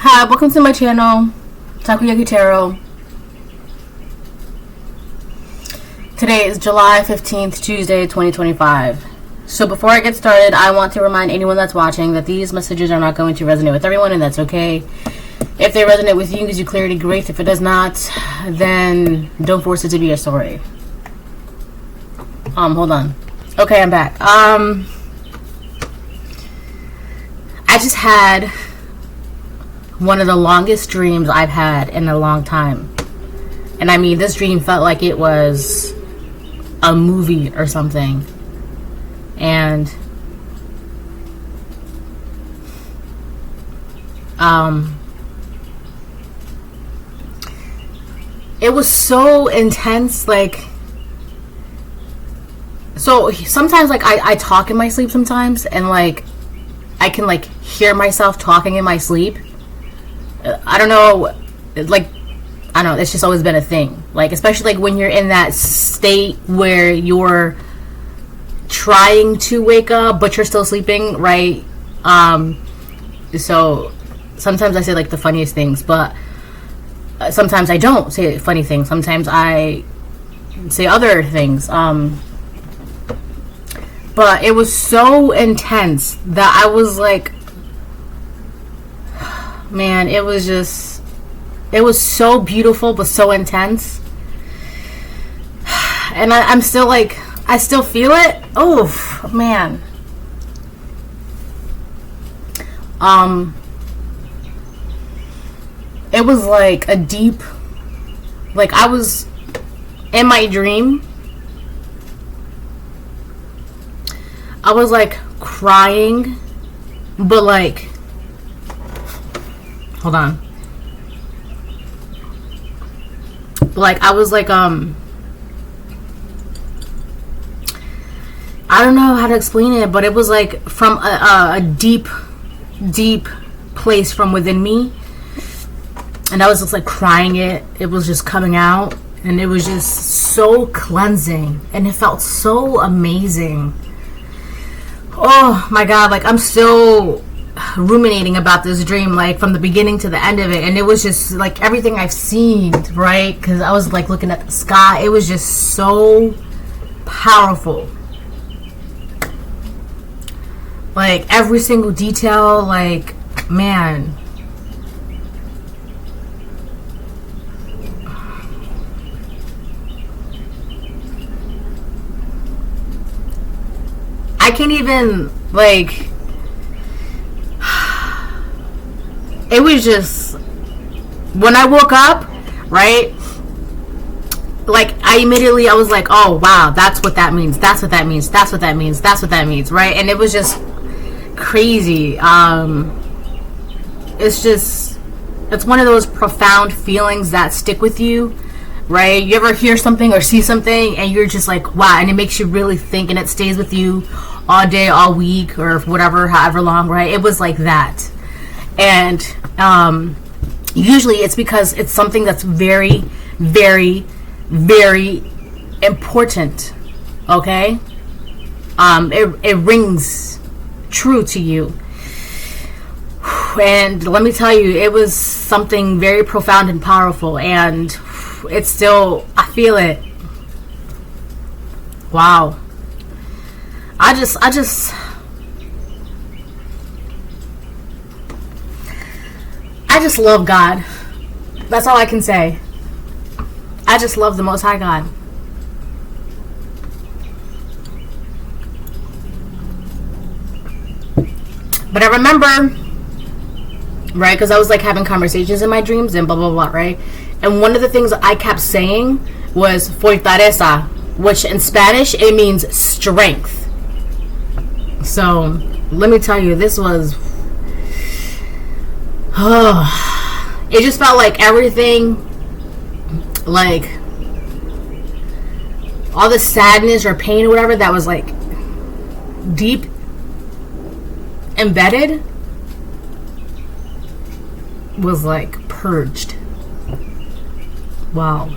Hi, welcome to my channel, Takoyaki Tarot. Today is July 15th, Tuesday, 2025. So before I get started, I want to remind anyone that's watching that these messages are not going to resonate with everyone, and that's okay. If they resonate with you and gives you clarity, great. If it does not, then don't force it to be your story. Hold on. Okay, I'm back. I just had one of the longest dreams I've had in a long time. And I mean, this dream felt like it was a movie or something. And it was so intense. Like, so sometimes, like, I talk in my sleep sometimes, and like I can like hear myself talking in my sleep. I don't know, like, I don't know, it's just always been a thing. Like, especially like when you're in that state where you're trying to wake up but you're still sleeping, right? So sometimes I say like the funniest things, but sometimes I don't say funny things. Sometimes I say other things. But it was so intense that I was like, man, it was so beautiful but so intense. And I'm still like, I still feel it. Oh man. It was like a deep, like I was in my dream, I was like crying, but like, hold on. Like, I was like, I don't know how to explain it, but it was like from a deep, deep place from within me. And I was just like crying it. It was just coming out. And it was just so cleansing. And it felt so amazing. Oh my God. Like, I'm still ruminating about this dream, like from the beginning to the end of it. And it was just like everything I've seen, right? Because I was like looking at the sky. It was just so powerful. Like every single detail, like, man. I can't even, like, it was just, when I woke up, right, like, I was like, oh, wow, that's what that means, that's what that means, that's what that means, that's what that means, right? And it was just crazy. It's one of those profound feelings that stick with you, right? You ever hear something or see something and you're just like, wow, and it makes you really think, and it stays with you all day, all week, or whatever, however long, right? It was like that. And usually it's because it's something that's very, very, very important, okay? It rings true to you. And let me tell you, it was something very profound and powerful, and it's still, I feel it. Wow. I just love God. That's all I can say. I just love the Most High God. But I remember, right, because I was like having conversations in my dreams and blah, blah, blah, right? And one of the things I kept saying was fortaleza, which in Spanish, it means strength. So, let me tell you, this was, it just felt like everything, like, all the sadness or pain or whatever that was like deep embedded was like purged. Wow.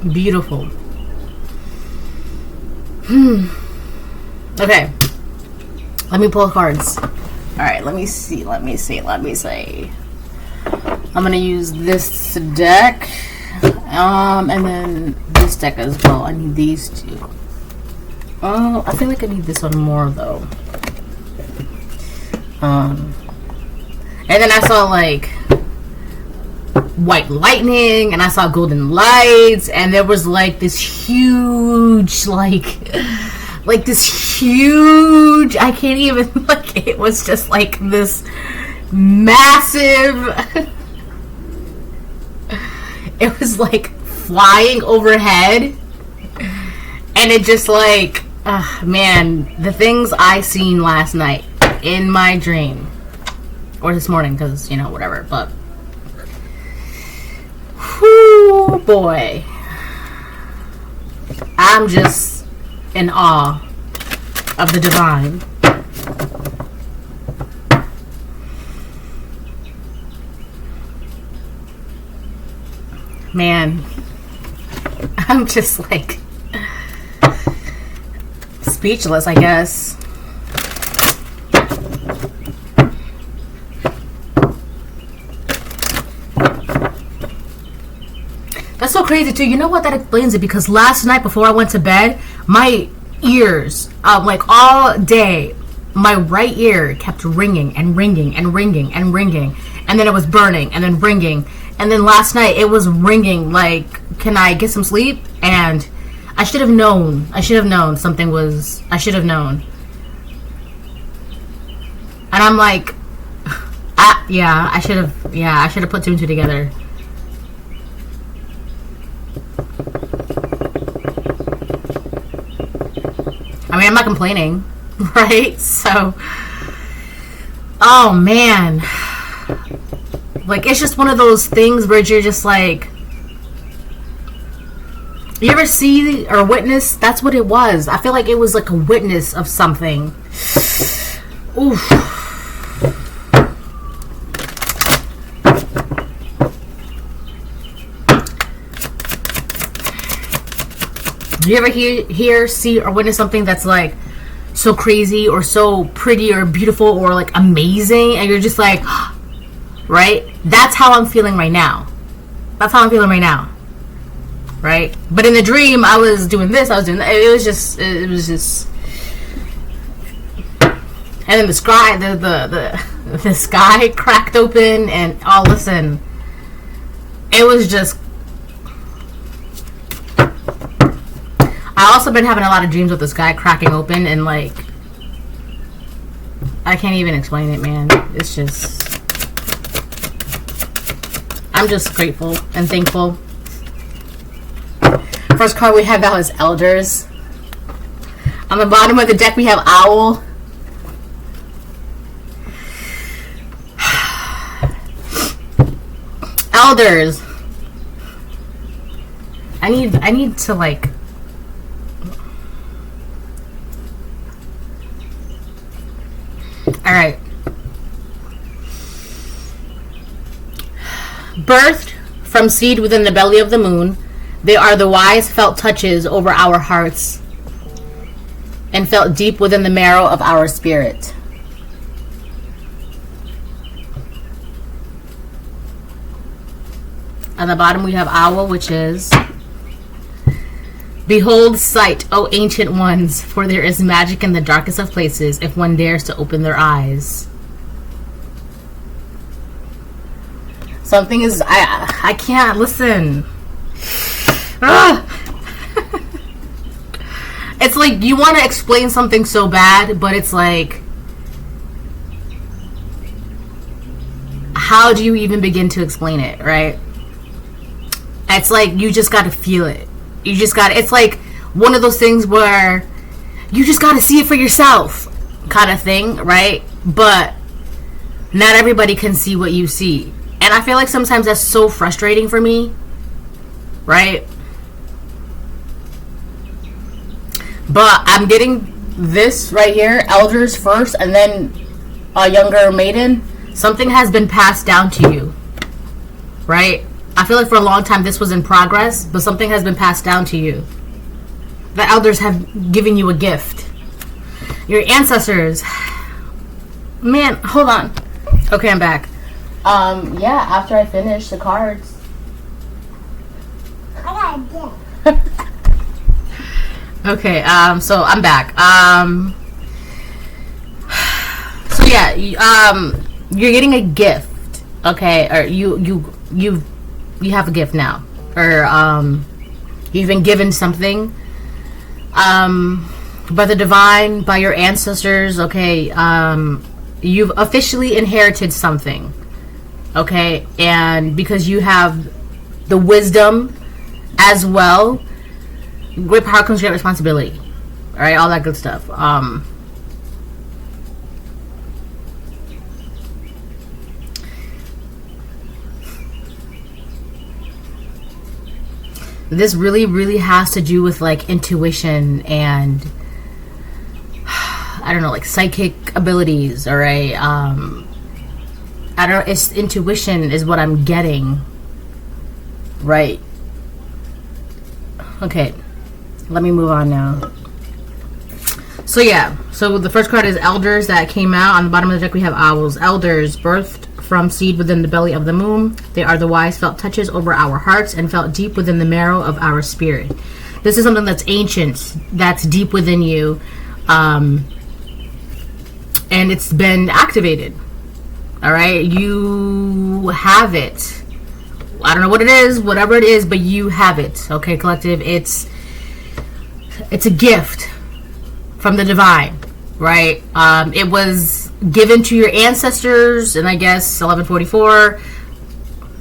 Beautiful. Okay. Let me pull cards. Alright, let me see. I'm gonna use this deck, and then this deck as well. I need these two. Oh, I feel like I need this one more though. And then I saw like white lightning, and I saw golden lights, and there was like this huge, like this huge. I can't even like. It was just like this massive. It was like flying overhead, and it just like, man, the things I seen last night in my dream, or this morning, because, you know, whatever, but, whoo, boy, I'm just in awe of the divine. Man, I'm just like speechless, I guess. That's so crazy too. You know what? That explains it, because last night before I went to bed, my ears, like all day, my right ear kept ringing and ringing and ringing and ringing, and then it was burning and then ringing. And then last night it was ringing like, can I get some sleep? And I should have known. I should have known something was, I should have known. And I'm like, I should have put two and two together. I mean, I'm not complaining, right? So, oh man. Like, it's just one of those things where you're just like, you ever see or witness? That's what it was. I feel like it was like a witness of something. Oof. Do you ever hear, see, or witness something that's like so crazy or so pretty or beautiful or like amazing, and you're just like, right? That's how I'm feeling right now. That's how I'm feeling right now. Right? But in the dream, I was doing this, I was doing that. It was just. And then the sky, the sky cracked open, and oh, listen, it was just. I also been having a lot of dreams with the sky cracking open, and like, I can't even explain it, man. It's just. I'm just grateful and thankful. First card we have now is Elders. On the bottom of the deck we have Owl. Elders. I need to like. All right. Birthed from seed within the belly of the moon, they are the wise felt touches over our hearts and felt deep within the marrow of our spirit. On the bottom we have Owl, which is, behold sight, O ancient ones, for there is magic in the darkest of places if one dares to open their eyes. Something is, I can't listen. It's like you want to explain something so bad, but it's like, how do you even begin to explain it, right? It's like you just got to feel it. You just got to, it's like one of those things where you just got to see it for yourself kind of thing, right? But not everybody can see what you see. And I feel like sometimes that's so frustrating for me, right? But I'm getting this right here, Elders first, and then a younger maiden. Something has been passed down to you, right? I feel like for a long time this was in progress, but something has been passed down to you. The elders have given you a gift. Your ancestors. Man, hold on. Okay, I'm back. Yeah, after I finish the cards. I got a gift. Okay, so I'm back. So yeah, you're getting a gift, okay? Or you have a gift now, or you've been given something, by the divine, by your ancestors, okay? You've officially inherited something, okay? And because you have the wisdom as well, great power comes with great responsibility. All right, all that good stuff. This really has to do with like intuition and I don't know, like psychic abilities. All right, I don't know. It's intuition is what I'm getting. Right. Okay. Let me move on now. So yeah, so the first card is Elders that came out. On the bottom of the deck we have Owls. Elders, birthed from seed within the belly of the moon. They are the wise, felt touches over our hearts and felt deep within the marrow of our spirit. This is something that's ancient, that's deep within you, and it's been activated. All right, you have it. I don't know what it is, whatever it is, but you have it. Okay, collective, it's a gift from the divine, right? It was given to your ancestors, and I guess 1144.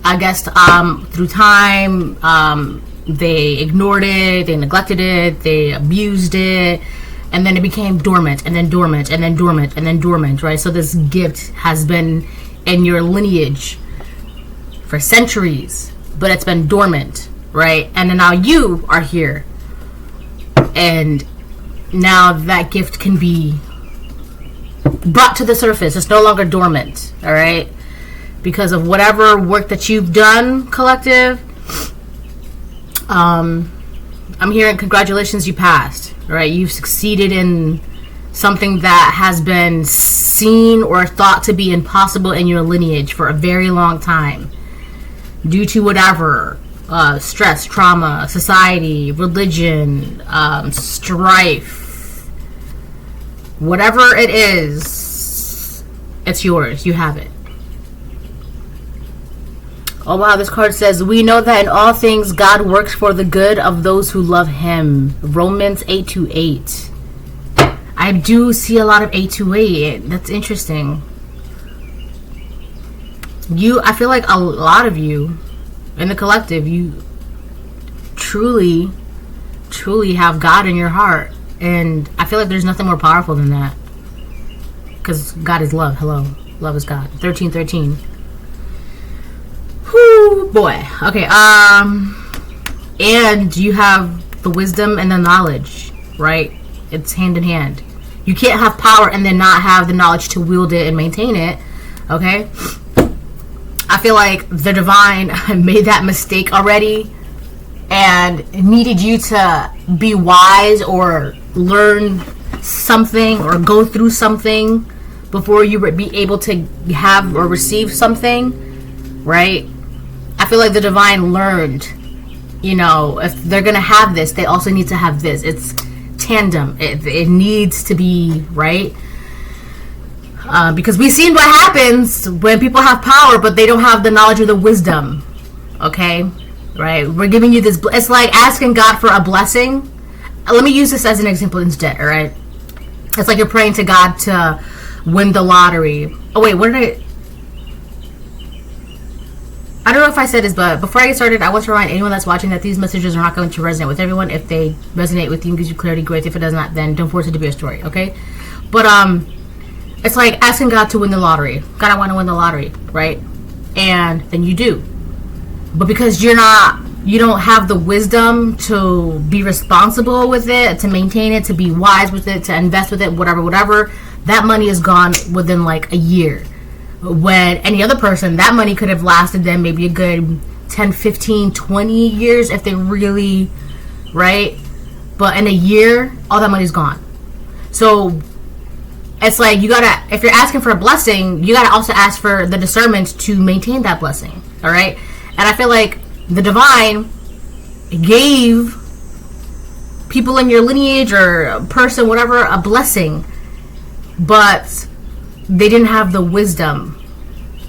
I guess through time, they ignored it, they neglected it, they abused it, and then it became dormant, and then dormant, and then dormant, and then dormant, right? So this gift has been in your lineage for centuries, but it's been dormant, right? And then now you are here, and now that gift can be brought to the surface. It's no longer dormant, all right? Because of whatever work that you've done, collective. I'm hearing congratulations, you passed, all right? You've succeeded in something that has been seen or thought to be impossible in your lineage for a very long time, due to whatever stress, trauma, society, religion, strife, whatever it is, it's yours. You have it. Oh wow, this card says, we know that in all things God works for the good of those who love him. Romans 8:8. I do see a lot of 8:8. That's interesting. I feel like a lot of you in the collective, you truly have God in your heart. And I feel like there's nothing more powerful than that. Because God is love. Hello. Love is God. 13:13. Whoo, boy. Okay, and you have the wisdom and the knowledge, right? It's hand in hand. You can't have power and then not have the knowledge to wield it and maintain it, okay? I feel like the divine made that mistake already and needed you to be wise or learn something or go through something before you would be able to have or receive something, right? I feel like the divine learned, if they're going to have this, they also need to have this. It's tandem. It needs to be, right? Because we've seen what happens when people have power, but they don't have the knowledge or the wisdom. Okay? Right? We're giving you this. It's like asking God for a blessing. Let me use this as an example instead, all right? It's like you're praying to God to win the lottery. Oh, wait, what did I don't know if I said this, but before I get started, I want to remind anyone that's watching that these messages are not going to resonate with everyone. If they resonate with you and gives you clarity, great. If it does not, then don't force it to be a story, okay? But it's like asking God to win the lottery. God, I want to win the lottery, right? And then you do. But because you don't have the wisdom to be responsible with it, to maintain it, to be wise with it, to invest with it, whatever, that money is gone within like a year. When any other person, that money could have lasted them maybe a good 10, 15, 20 years if they really, right? But in a year, all that money's gone. So it's like you gotta, if you're asking for a blessing, you gotta also ask for the discernment to maintain that blessing. All right, and I feel like the divine gave people in your lineage or a person, whatever, a blessing, but they didn't have the wisdom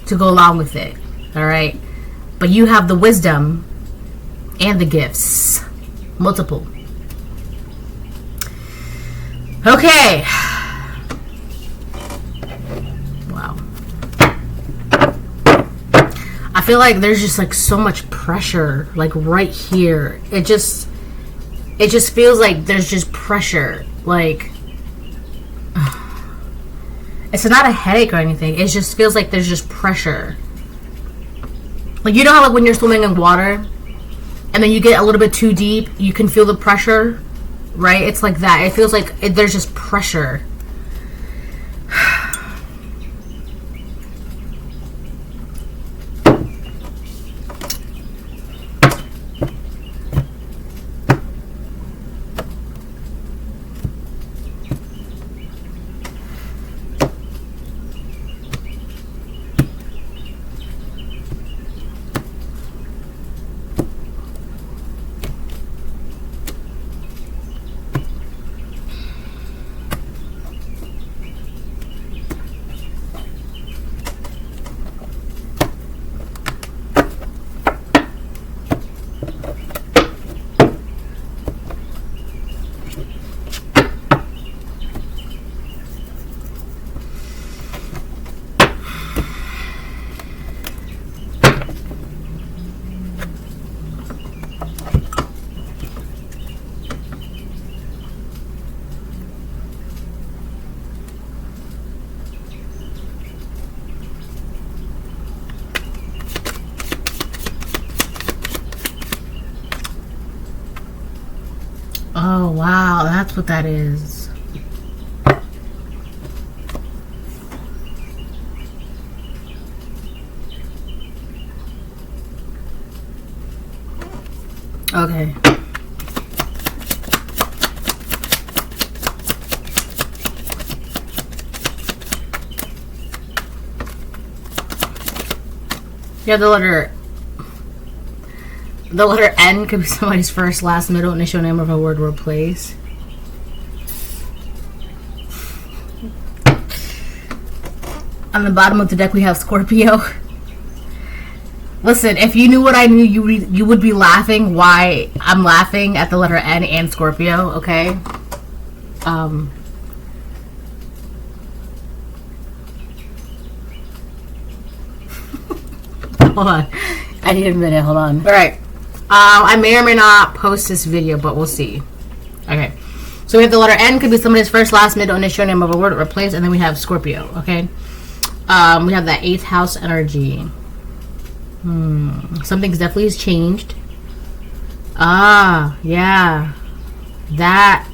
to go along with it. All right, but you have the wisdom and the gifts, multiple. Okay. Wow. I feel like there's just like so much pressure, like right here. It just feels like there's just pressure. Like, it's not a headache or anything. It just feels like there's just pressure. Like, you know how like when you're swimming in water and then you get a little bit too deep, you can feel the pressure, right? It's like that. It feels like there's just pressure. Oh, wow. That's what that is. Okay. Yeah, the letter N could be somebody's first, last, middle, initial name of a word or place. On the bottom of the deck we have Scorpio. Listen, if you knew what I knew, you would be laughing why I'm laughing at the letter N and Scorpio, okay? Hold on. I need a minute. Hold on. All right. I may or may not post this video, but we'll see. Okay. So we have the letter N, could be somebody's first, last, middle, initial name of a word or place, and then we have Scorpio, okay? We have that 8th house energy. Something's definitely changed. Ah, yeah. That.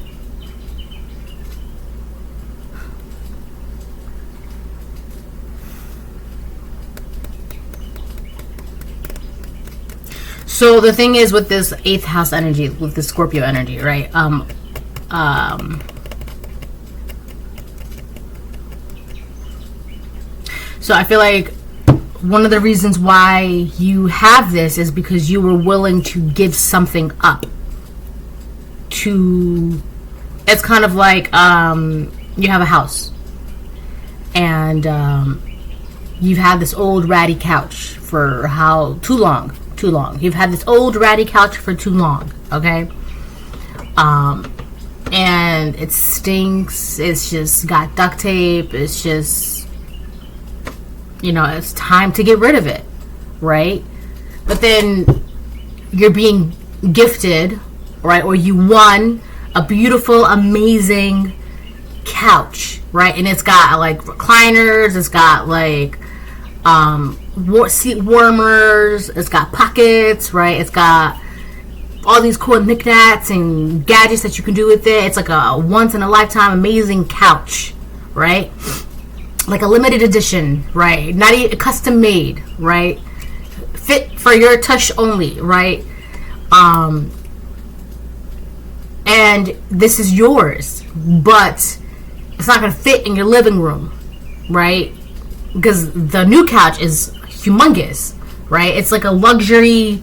So the thing is with this 8th house energy, with the Scorpio energy, right? So I feel like one of the reasons why you have this is because you were willing to give something up. It's kind of like you have a house and you've had this old ratty couch for too long. You've had this old ratty couch for too long, okay? And it stinks. It's just got duct tape. It's just, it's time to get rid of it, right? But then you're being gifted, right? Or you won a beautiful, amazing couch, right? And it's got like recliners. It's got like seat warmers. It's got pockets, right? It's got all these cool knickknacks and gadgets that you can do with it. It's like a once in a lifetime amazing couch, right? Like a limited edition, right? Not even custom made, right? Fit for your touch only, right? And this is yours, but It's not going to fit in your living room, right? Because the new couch is humongous, right? It's like a luxury,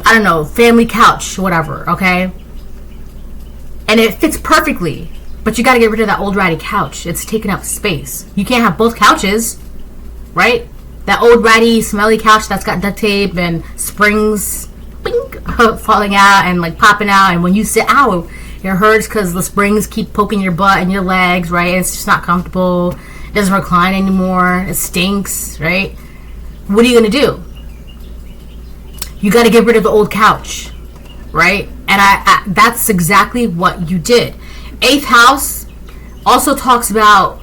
I don't know, family couch, whatever, okay? And it fits perfectly. But you got to get rid of that old ratty couch. It's taking up space. You can't have both couches, right? That old ratty smelly couch that's got duct tape and springs falling out and like popping out, and when you sit out it hurts because the springs keep poking your butt and your legs, right? It's just not comfortable. It doesn't recline anymore. It stinks, right? What are you gonna do? You got to get rid of the old couch, right? And I that's exactly what you did. Eighth house also talks about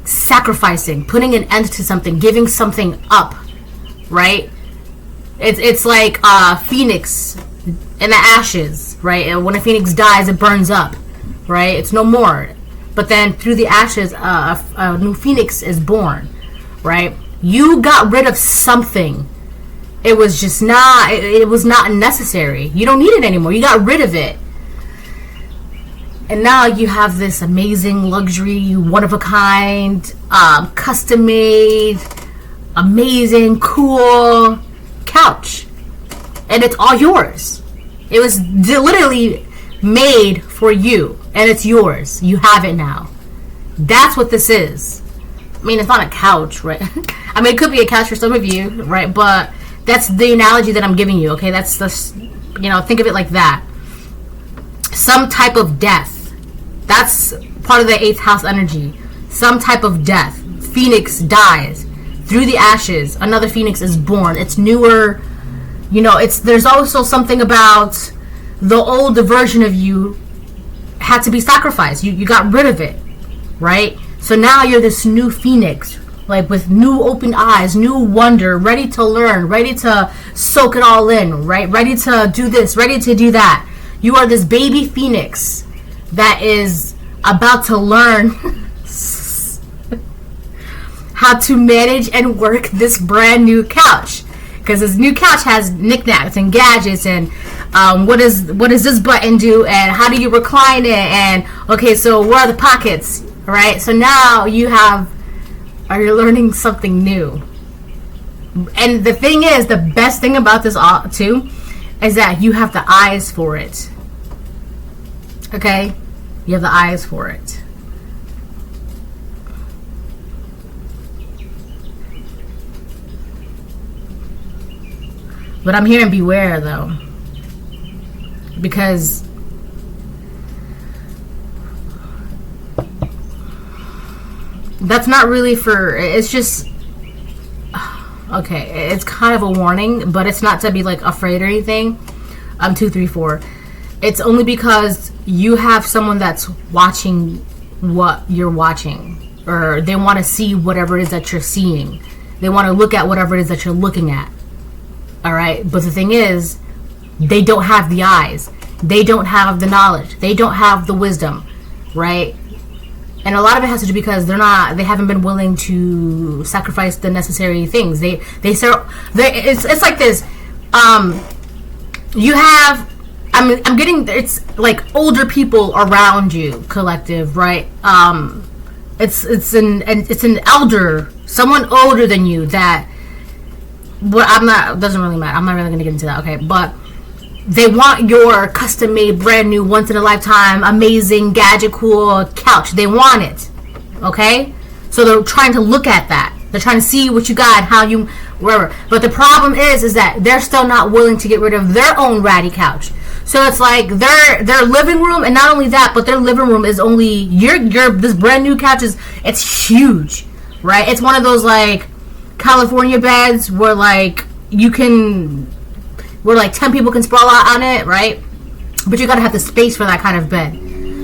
sacrificing, putting an end to something, giving something up, right? It's like a phoenix in the ashes, right? And when a phoenix dies, it burns up, right? It's no more. But then through the ashes, a new phoenix is born, right? You got rid of something. It was just not, it was not necessary. You don't need it anymore. You got rid of it. And now you have this amazing luxury, one-of-a-kind, custom-made, amazing, cool couch. And it's all yours. It was literally made for you. And it's yours. You have it now. That's what this is. I mean, it's not a couch, right? I mean, it could be a couch for some of you, right? But that's the analogy that I'm giving you, okay? That's the, think of it like that. Some type of death. That's part of the 8th house energy. Some type of death. Phoenix dies. Through the ashes, another phoenix is born. It's newer. There's also something about the old version of you had to be sacrificed. You got rid of it, right? So now you're this new phoenix, like with new open eyes, new wonder, ready to learn, ready to soak it all in, right? Ready to do this, ready to do that. You are this baby phoenix that is about to learn how to manage and work this brand new couch, because this new couch has knickknacks and gadgets and what does this button do, and how do you recline it, and okay, so where are the pockets, right? So now you're learning something new. And the thing is, the best thing about this too is that you have the eyes for it. Okay? You have the eyes for it. But I'm hearing beware, though. Because that's not really it's just, okay, it's kind of a warning, but it's not to be like afraid or anything. 2, 3, 4. It's only because you have someone that's watching what you're watching, or they want to see whatever it is that you're seeing. They want to look at whatever it is that you're looking at. All right. But the thing is, they don't have the eyes. They don't have the knowledge. They don't have the wisdom, right? And a lot of it has to do because they haven't been willing to sacrifice the necessary things. It's like this. You have, I'm getting, it's like older people around you, collective, right? It's an elder, someone older than you that, doesn't really matter. I'm not really going to get into that, okay? But they want your custom-made, brand new, once-in-a-lifetime, amazing, gadget, cool couch. They want it, okay? So they're trying to look at that. They're trying to see what you got, how you, wherever. But the problem is that they're still not willing to get rid of their own ratty couch. So it's like their living room, and not only that, but their living room is only this brand new couch it's huge, right? It's one of those like California beds where like where like 10 people can sprawl out on it, right? But you gotta have the space for that kind of bed,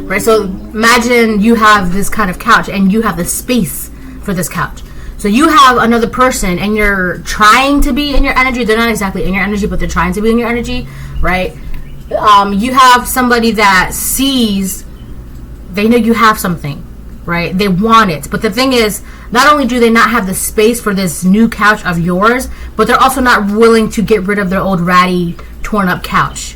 right? So imagine you have this kind of couch and you have the space for this couch. So you have another person and you're trying to be in your energy. They're not exactly in your energy, but they're trying to be in your energy, right? You have somebody that sees, they know you have something, right? They want it. But the thing is, not only do they not have the space for this new couch of yours, but they're also not willing to get rid of their old ratty, torn up couch.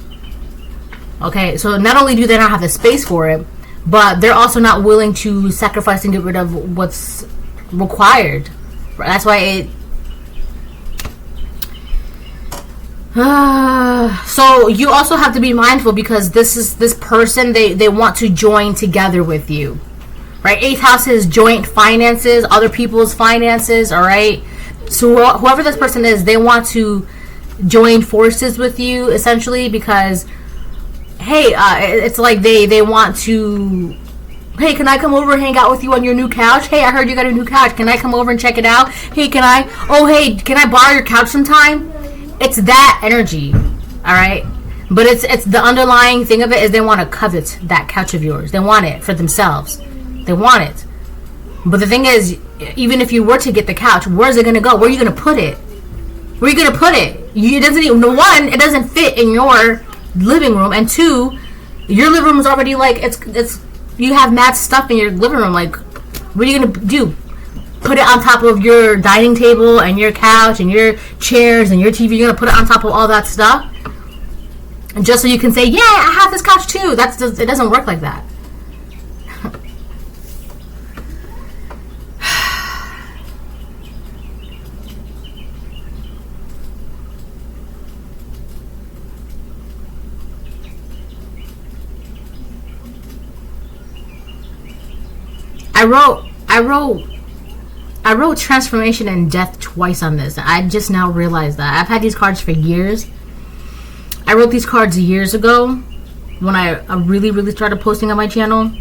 Okay, so not only do they not have the space for it, but they're also not willing to sacrifice and get rid of what's required. That's why it. So you also have to be mindful, because this person, they want to join together with you, right? 8th house is joint finances, other people's finances. All right, so whoever this person is, they want to join forces with you, essentially, because hey, it's like they want to. Hey, can I come over and hang out with you on your new couch? Hey, I heard you got a new couch. Can I come over and check it out? Hey, can I? Oh, hey, can I borrow your couch sometime? It's that energy, all right? But it's the underlying thing of it is they want to covet that couch of yours. They want it for themselves. They want it. But the thing is, even if you were to get the couch, where's it going to go? Where are you going to put it? Where are you going to put it? It doesn't even, one, it doesn't fit in your living room, and 2, your living room is already like, it's you have mad stuff in your living room. Like, what are you going to do? Put it on top of your dining table and your couch and your chairs and your TV. You're gonna put it on top of all that stuff, and just so you can say, "Yeah, I have this couch too." It doesn't work like that. I wrote transformation and death twice on this. I just now realized that. I've had these cards for years. I wrote these cards years ago when I really, really started posting on my channel.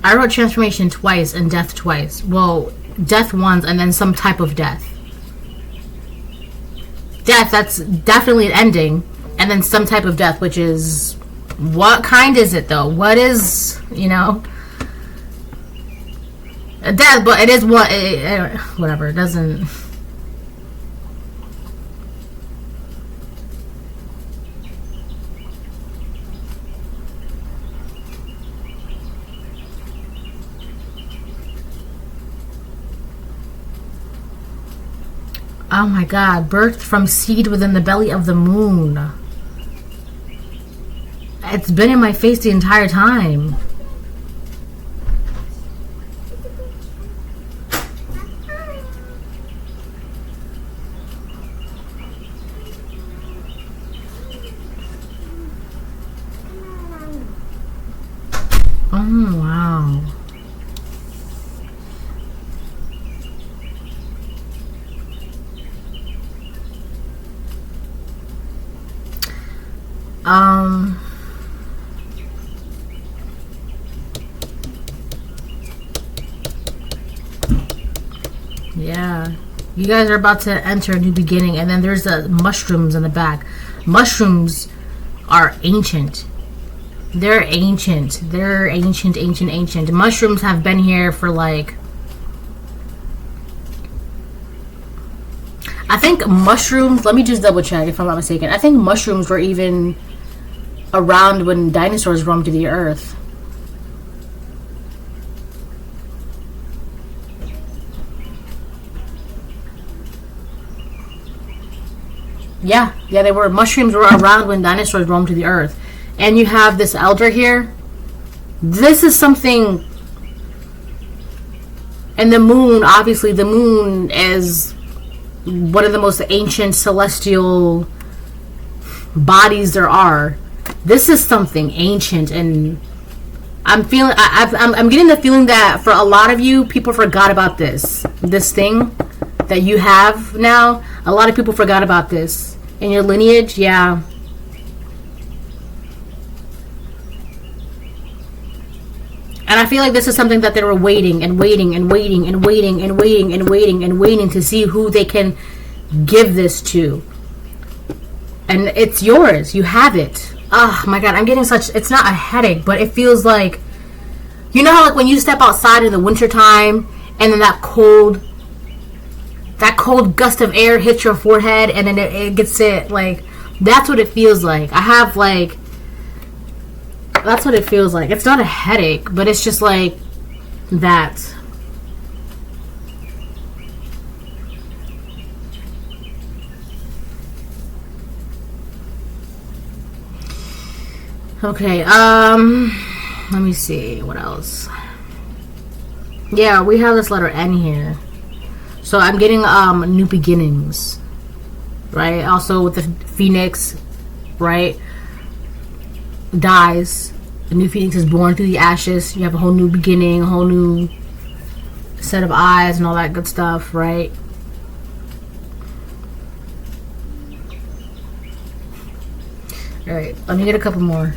I wrote transformation twice and death twice. Well, death once and then some type of death. Death, that's definitely an ending. And then some type of death, which is... what kind is it though? What is, a death, but it is what, whatever, it doesn't. Oh my God, birthed from seed within the belly of the moon. It's been in my face the entire time. Oh, wow. Yeah, you guys are about to enter a new beginning, and then there's the mushrooms in the back. Mushrooms are ancient. They're ancient. They're ancient, ancient, ancient. Mushrooms have been here for like... I think mushrooms... Let me just double check if I'm not mistaken. I think mushrooms were even around when dinosaurs roamed the earth. Yeah, they were. Mushrooms were around when dinosaurs roamed the earth. And you have this elder here. This is something... And the moon, obviously, the moon is one of the most ancient celestial bodies there are. This is something ancient, and I'm feeling... I'm getting the feeling that for a lot of you, people forgot about this. This thing that you have now. A lot of people forgot about this. In your lineage, yeah. And I feel like this is something that they were waiting and waiting and waiting and waiting and waiting and waiting and waiting to see who they can give this to. And it's yours. You have it. Oh my God, I'm getting such... It's not a headache, but it feels like... You know how like when you step outside in the wintertime and then that cold gust of air hits your forehead and then it gets it, like, that's what it feels like. I have, like, that's what it feels like. It's not a headache, but it's just like that. Okay, let me see. What else? Yeah, we have this letter N here. So I'm getting new beginnings. Right? Also with the phoenix, right? Dies. The new phoenix is born through the ashes. You have a whole new beginning, a whole new set of eyes and all that good stuff, right? Alright, let me get a couple more.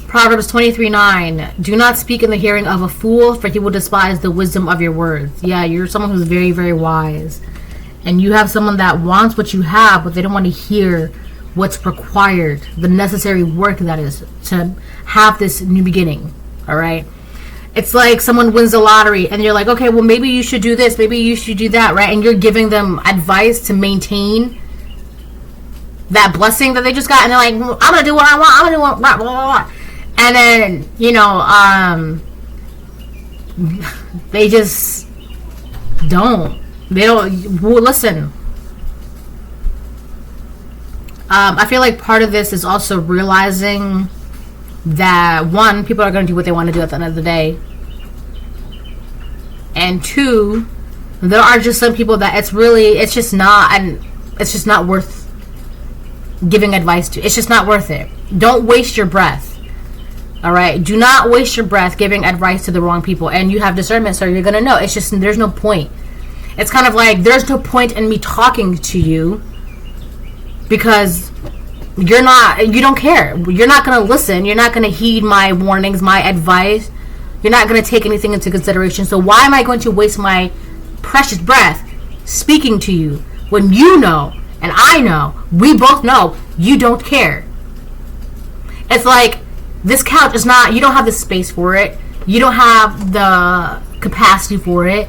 Proverbs 23:9. Do not speak in the hearing of a fool, for he will despise the wisdom of your words. Yeah, you're someone who's very, very wise. And you have someone that wants what you have, but they don't want to hear what's required, the necessary work that is to have this new beginning. Alright? It's like someone wins the lottery and you're like, okay, well, maybe you should do this, maybe you should do that, right? And you're giving them advice to maintain that blessing that they just got, and they're like, I'm gonna do what I want, I'm gonna do what, blah, blah, blah. And then, you know, they just don't. They don't. Well, listen. I feel like part of this is also realizing that, one, people are going to do what they want to do at the end of the day. And two, there are just some people that it's just not worth giving advice to. It's just not worth it. Don't waste your breath. Alright? Do not waste your breath giving advice to the wrong people. And you have discernment, so you're going to know. It's just, there's no point. It's kind of like, there's no point in me talking to you because you don't care. You're not going to listen. You're not going to heed my warnings, my advice. You're not going to take anything into consideration. So why am I going to waste my precious breath speaking to you when you know, and I know, we both know, you don't care? It's like, this couch is not, you don't have the space for it. You don't have the capacity for it.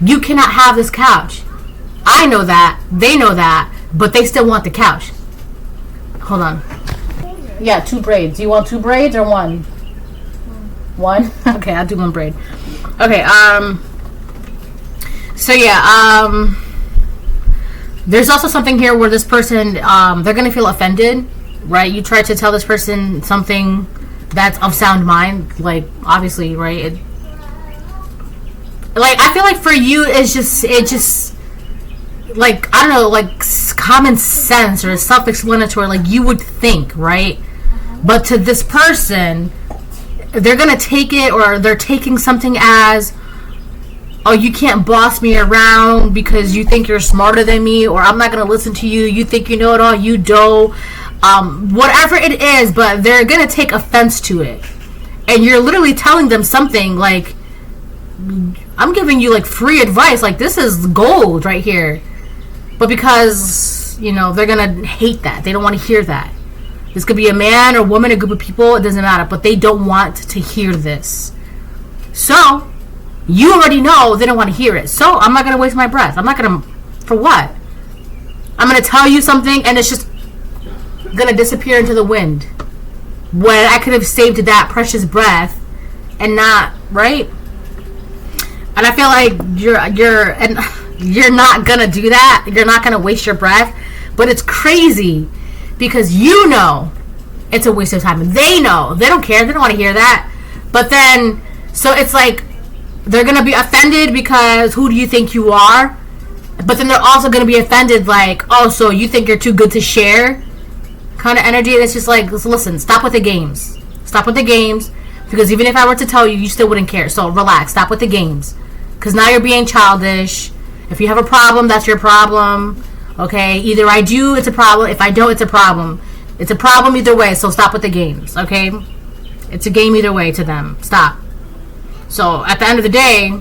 You cannot have this couch. I know that. They know that. But they still want the couch. Hold on. Yeah, 2 braids. Do you want 2 braids or 1? 1? Okay, I'll do 1 braid. Okay, so yeah, there's also something here where this person, they're going to feel offended, right? You try to tell this person something that's of sound mind, like, obviously, right? Like, I feel like for you, it just, like, I don't know, like, common sense or self-explanatory, like, you would think, right? But to this person, they're gonna take it, or they're taking something as, oh, you can't boss me around because you think you're smarter than me, or I'm not gonna listen to you, you think you know it all, you don't. Whatever it is, but they're gonna take offense to it. And you're literally telling them something like, I'm giving you like free advice, like this is gold right here. But because, you know, they're gonna hate that, they don't want to hear that. This could be a man or woman, a group of people, it doesn't matter, but they don't want to hear this. So you already know they don't want to hear it. So I'm not gonna waste my breath. I'm not gonna, for what? I'm gonna tell you something and it's just gonna disappear into the wind when I could have saved that precious breath and not, right? And I feel like you're not gonna do that. You're not gonna waste your breath. But it's crazy because you know it's a waste of time, and they know, they don't care, they don't want to hear that. But then, so it's like they're gonna be offended because who do you think you are? But then they're also gonna be offended, like, oh, so you think you're too good to share? Kind of energy. And it's just like, listen, stop with the games. Stop with the games, because even if I were to tell you, you still wouldn't care. So relax, stop with the games, because now you're being childish. If you have a problem, that's your problem. Okay, either I do, it's a problem. If I don't, it's a problem. It's a problem either way. So stop with the games. Okay, it's a game either way to them. Stop. So at the end of the day,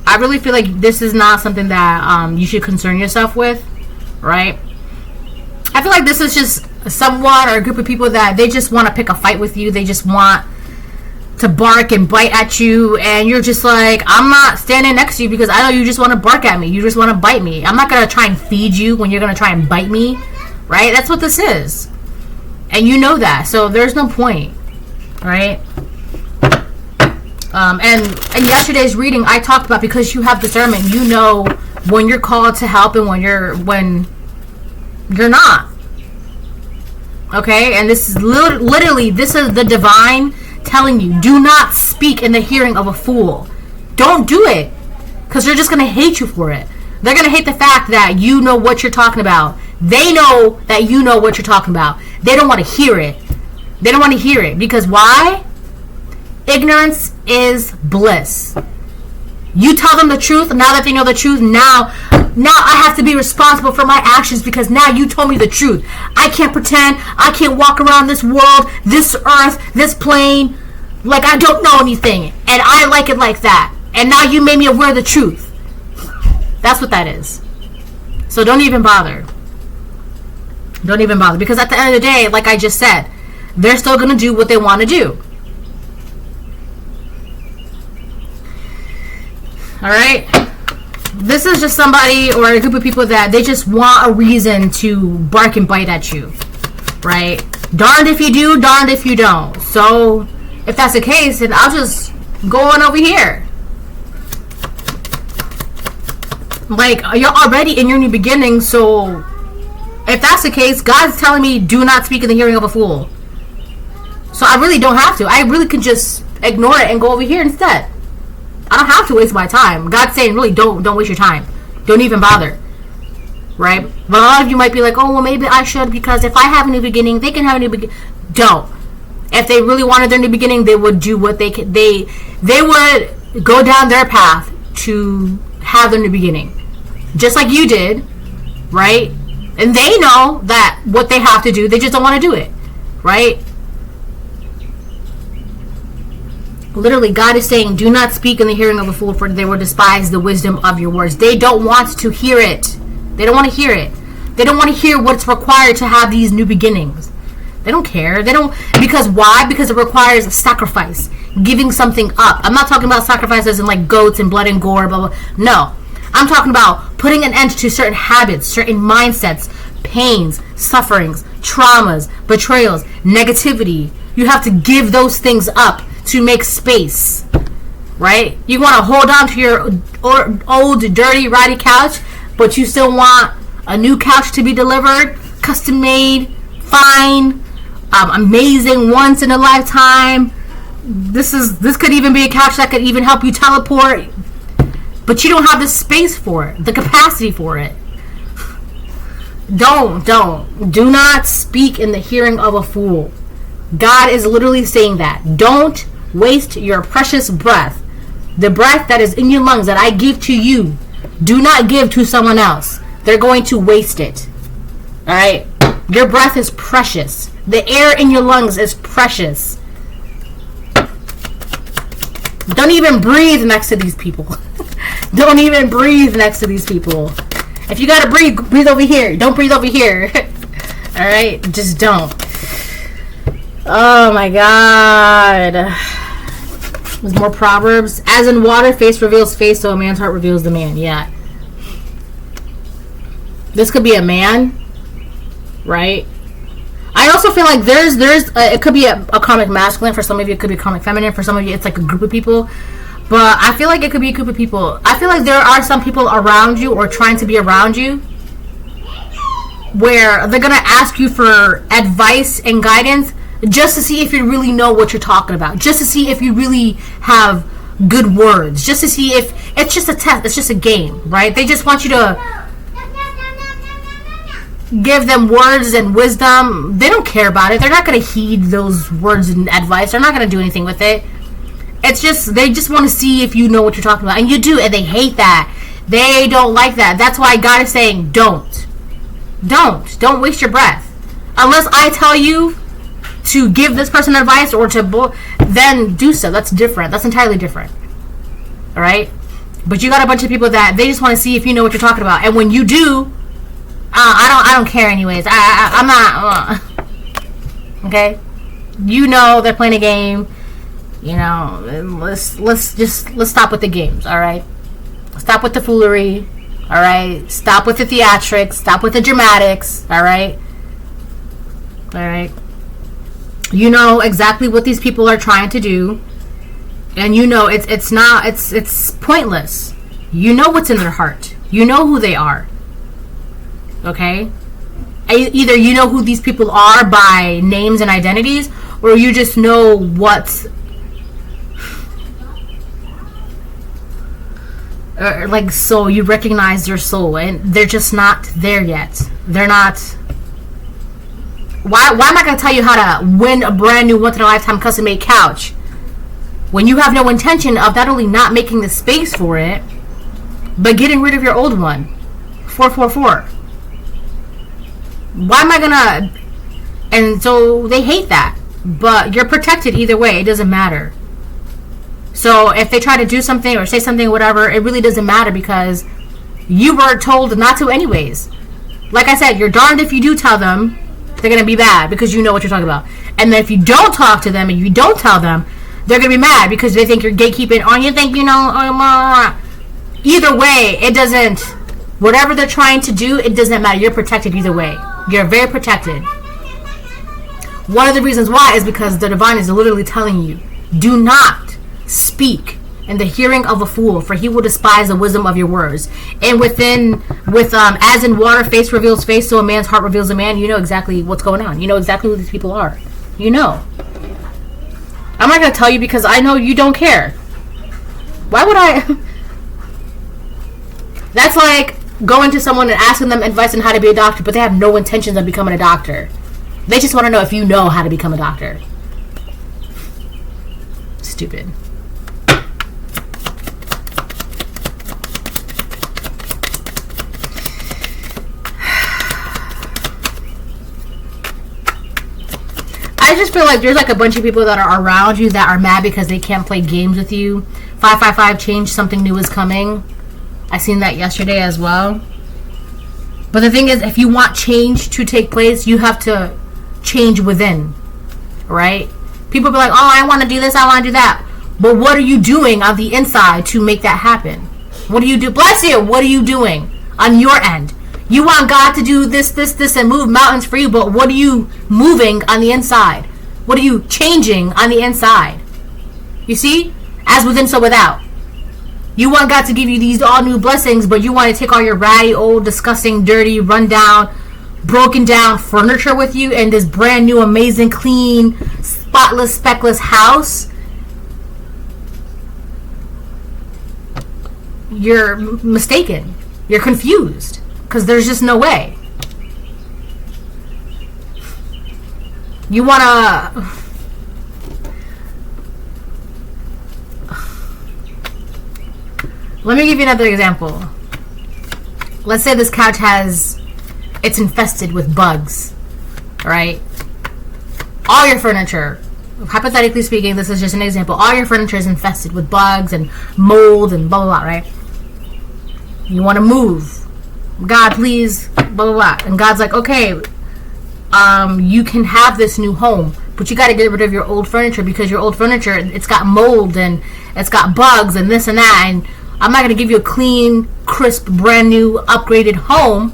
I really feel like this is not something that you should concern yourself with, right? I feel like this is just someone or a group of people that they just want to pick a fight with you. They just want to bark and bite at you, and you're just like, I'm not standing next to you because I know you just want to bark at me. You just want to bite me. I'm not going to try and feed you when you're going to try and bite me, right? That's what this is. And you know that. So there's no point, right? And in yesterday's reading, I talked about, because you have discernment, you know when you're called to help and when you're not. Okay? And this is literally, this is the divine telling you, do not speak in the hearing of a fool. Don't do it, because they're just going to hate you for it. They're going to hate the fact that you know what you're talking about. They know that you know what you're talking about. They don't want to hear it. They don't want to hear it, because why? Ignorance is bliss. You tell them the truth, now that they know the truth, now I have to be responsible for my actions because now you told me the truth. I can't pretend. I can't walk around this world, this earth, this plane like I don't know anything. And I like it like that. And now you made me aware of the truth. That's what that is. So don't even bother. Don't even bother. Because at the end of the day, like I just said, they're still going to do what they want to do. Alright? This is just somebody or a group of people that they just want a reason to bark and bite at you. Right? Darned if you do, darned if you don't. So, if that's the case, then I'll just go on over here. Like, you're already in your new beginning, so if that's the case, God's telling me do not speak in the hearing of a fool. So I really don't have to. I really can just ignore it and go over here instead. I don't have to waste my time. God's saying, really, don't waste your time. Don't even bother. Right? But a lot of you might be like, oh, well, maybe I should, because if I have a new beginning, they can have a new beginning. Don't. If they really wanted their new beginning, they would do what they could. They would go down their path to have their new beginning. Just like you did. Right? And they know that what they have to do, they just don't want to do it. Right? Literally, God is saying, do not speak in the hearing of a fool, for they will despise the wisdom of your words. They don't want to hear it. They don't want to hear it. They don't want to hear what's required to have these new beginnings. They don't care. They don't. Because why? Because it requires a sacrifice. Giving something up. I'm not talking about sacrifices in like goats and blood and gore, blah, blah. No. I'm talking about putting an end to certain habits, certain mindsets, pains, sufferings, traumas, betrayals, negativity. You have to give those things up to make space, right? You want to hold on to your old, dirty, ratty couch, but you still want a new couch to be delivered, custom made, fine, amazing, once in a lifetime. This could even be a couch that could even help you teleport, but you don't have the space for it, the capacity for it. Do not speak in the hearing of a fool. God is literally saying that. Don't waste your precious breath. The breath that is in your lungs that I give to you, do not give to someone else. They're going to waste it. Alright? Your breath is precious. The air in your lungs is precious. Don't even breathe next to these people. Don't even breathe next to these people. If you gotta breathe over here. Don't breathe over here. Alright? Just don't. Oh my God. There's more Proverbs. As in water, face reveals face, so a man's heart reveals the man. Yeah. This could be a man, right? I also feel like there's it could be a karmic masculine. For some of you, it could be karmic feminine. For some of you, it's like a group of people. But I feel like it could be a group of people. I feel like there are some people around you or trying to be around you where they're going to ask you for advice and guidance just to see if you really know what you're talking about. Just to see if you really have good words. Just to see if it's just a test. It's just a game, right? They just want you to give them words and wisdom. They don't care about it. They're not going to heed those words and advice. They're not going to do anything with it. It's just, they just want to see if you know what you're talking about. And you do, and they hate that. They don't like that. That's why God is saying, don't Don't waste your breath. Unless I tell you to give this person advice or to then do so. That's different. That's entirely different. All right? But you got a bunch of people that they just want to see if you know what you're talking about. And when you do, I don't care anyways. I'm not. Okay? You know they're playing a game. You know, and let's stop with the games, all right? Stop with the foolery, all right? Stop with the theatrics. Stop with the dramatics, all right? All right? You know exactly what these people are trying to do, and you know it's pointless. You know what's in their heart. You know who they are. Okay? Either you know who these people are by names and identities, or you just know what's like, so you recognize their soul, and they're just not there yet. They're not. Why am I going to tell you how to win a brand new once-in-a-lifetime custom-made couch when you have no intention of not only not making the space for it, but getting rid of your old one? 444. Why am I going to... And so they hate that. But you're protected either way. It doesn't matter. So if they try to do something or say something or whatever, it really doesn't matter because you were told not to anyways. Like I said, you're darned if you do tell them. They're going to be mad because you know what you're talking about. And then if you don't talk to them and you don't tell them, they're going to be mad because they think you're gatekeeping. Oh, you think you know. Either way, it doesn't. Whatever they're trying to do, it doesn't matter. You're protected either way. You're very protected. One of the reasons why is because the divine is literally telling you, do not speak in the hearing of a fool, for he will despise the wisdom of your words. And with as in water, face reveals face, so a man's heart reveals a man. You know exactly what's going on. You know exactly who these people are. You know. I'm not going to tell you because I know you don't care. Why would I? That's like going to someone and asking them advice on how to be a doctor, but they have no intentions of becoming a doctor. They just want to know if you know how to become a doctor. Stupid. I just feel like there's like a bunch of people that are around you that are mad because they can't play games with you. 555 change, something new is coming. I seen that yesterday as well. But the thing is, if you want change to take place, you have to change within, right? People be like, oh, I want to do this, I want to do that. But what are you doing on the inside to make that happen? What do you do? Bless you. What are you doing on your end? You want God to do this, and move mountains for you, but what are you moving on the inside? What are you changing on the inside? You see? As within, so without. You want God to give you these all new blessings, but you want to take all your ratty, old, disgusting, dirty, rundown, broken down furniture with you in this brand new, amazing, clean, spotless, speckless house. You're mistaken. You're confused. Because there's just no way. You want to... Let me give you another example. Let's say this couch it's infested with bugs. Right? All your furniture, hypothetically speaking, this is just an example. All your furniture is infested with bugs and mold and blah, blah, blah, right? You want to move. God, please, blah, blah, blah. And God's like, okay, you can have this new home, but you got to get rid of your old furniture because your old furniture, it's got mold and it's got bugs and this and that. And I'm not going to give you a clean, crisp, brand new, upgraded home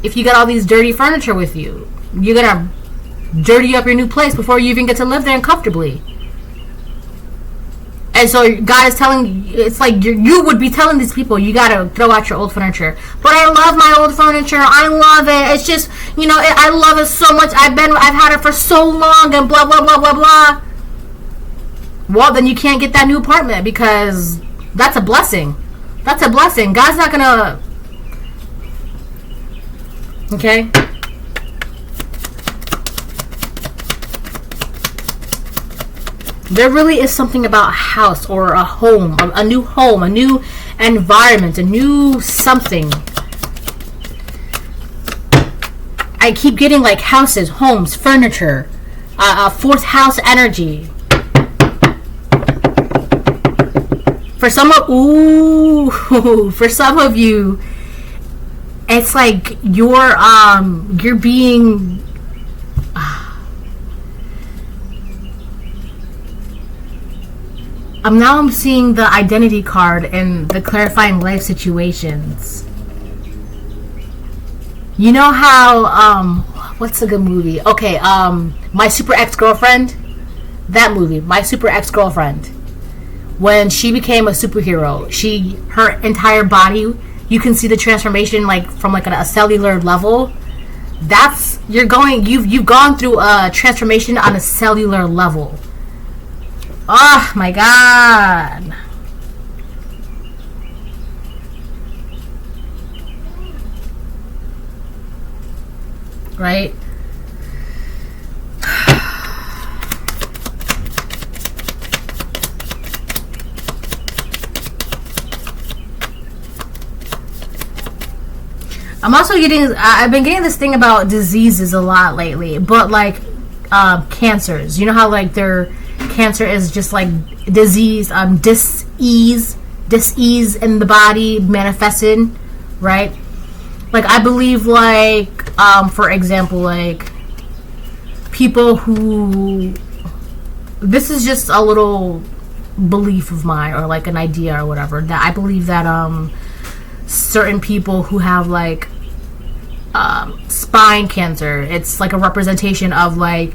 if you got all these dirty furniture with you. You're going to dirty up your new place before you even get to live there comfortably. And so God is telling, it's like you would be telling these people, you gotta throw out your old furniture. But I love my old furniture. I love it. It's just, I love it so much. I've had it for so long and blah, blah, blah, blah, blah. Well, then you can't get that new apartment because that's a blessing. That's a blessing. God's not gonna, okay? There really is something about a house or a home, a new home, a new environment, a new something. I keep getting like houses, homes, furniture, fourth house energy. For some of you, it's like you're being. I'm seeing the identity card and the clarifying life situations. You know how what's a good movie? Okay, My Super Ex-Girlfriend. That movie, My Super Ex-Girlfriend. When she became a superhero, her entire body, you can see the transformation like from like a cellular level. You've gone through a transformation on a cellular level. Oh my god. Right? I've been getting this thing about diseases a lot lately, but like cancers. You know how like cancer is just like disease, dis-ease in the body manifested, right? Like I believe like for example, like people who, this is just a little belief of mine or like an idea or whatever, that I believe that certain people who have like spine cancer, it's like a representation of like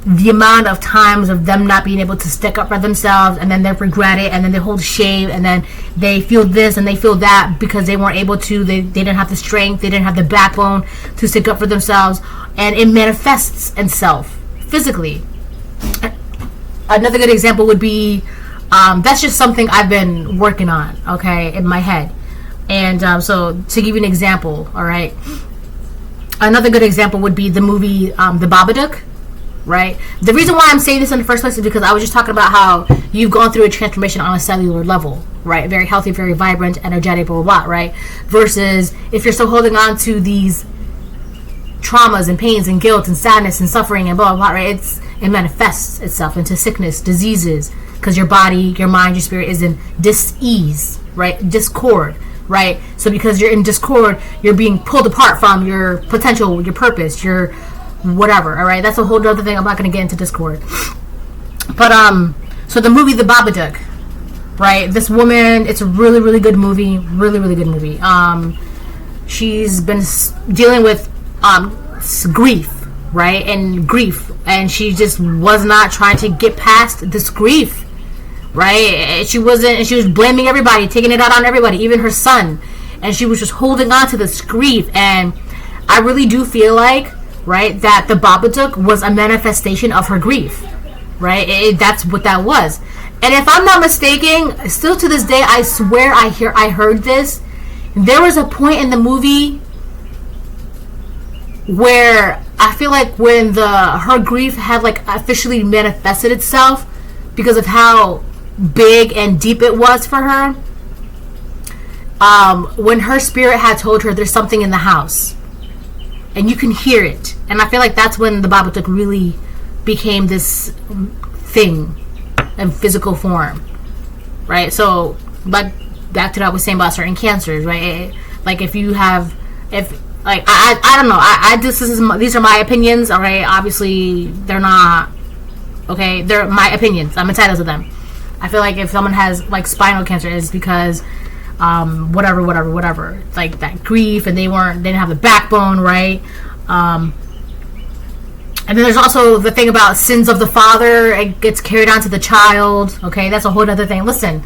the amount of times of them not being able to stick up for themselves, and then they regret it, and then they hold shame, and then they feel this and they feel that because they weren't able to, they didn't have the strength, they didn't have the backbone to stick up for themselves, and it manifests itself physically. Another good example would be that's just something I've been working on, okay, in my head. And so to give you an example, all right, another good example would be the movie The Babadook, right? The reason why I'm saying this in the first place is because I was just talking about how you've gone through a transformation on a cellular level, right? Very healthy, very vibrant, energetic, blah, blah, blah, right? Versus if you're still holding on to these traumas and pains and guilt and sadness and suffering and blah, blah, blah, right? It manifests itself into sickness, diseases, because your body, your mind, your spirit is in dis-ease, right? Discord, right? So because you're in discord, you're being pulled apart from your potential, your purpose, your whatever, all right? That's a whole other thing. I'm not going to get into discord. But so the movie The Babadook, right? This woman, it's a really, really good movie. Really, really good movie. She's been dealing with grief, right? And she just was not trying to get past this grief, right? She was blaming everybody, taking it out on everybody, even her son. And she was just holding on to this grief. And I really do feel like, right, that the Babadook was a manifestation of her grief, right? That's what that was. And if I'm not mistaken, still to this day, I swear I heard this. There was a point in the movie where I feel like when her grief had like officially manifested itself because of how big and deep it was for her, when her spirit had told her there's something in the house. And you can hear it. And I feel like that's when the Babadook really became this thing in physical form. Right? So, but back to what I was saying about certain cancers, right? Like if you have, I don't know. These are my opinions, alright? Obviously, they're not, okay? They're my opinions. I'm entitled to them. I feel like if someone has like spinal cancer, it's because whatever, like that grief, and they didn't have the backbone, right? And then there's also the thing about sins of the father. It gets carried on to the child. Okay, that's a whole other thing. Listen,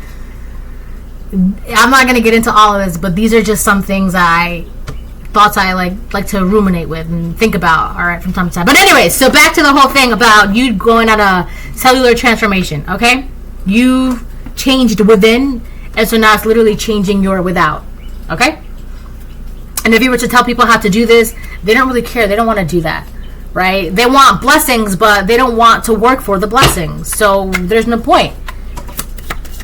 I'm not gonna get into all of this, but these are just some things thoughts I like to ruminate with and think about, all right, from time to time. But anyway, so back to the whole thing about you going on a cellular transformation. Okay, you changed within. And so now it's literally changing your without. Okay? And if you were to tell people how to do this, they don't really care. They don't want to do that. Right? They want blessings, but they don't want to work for the blessings. So there's no point.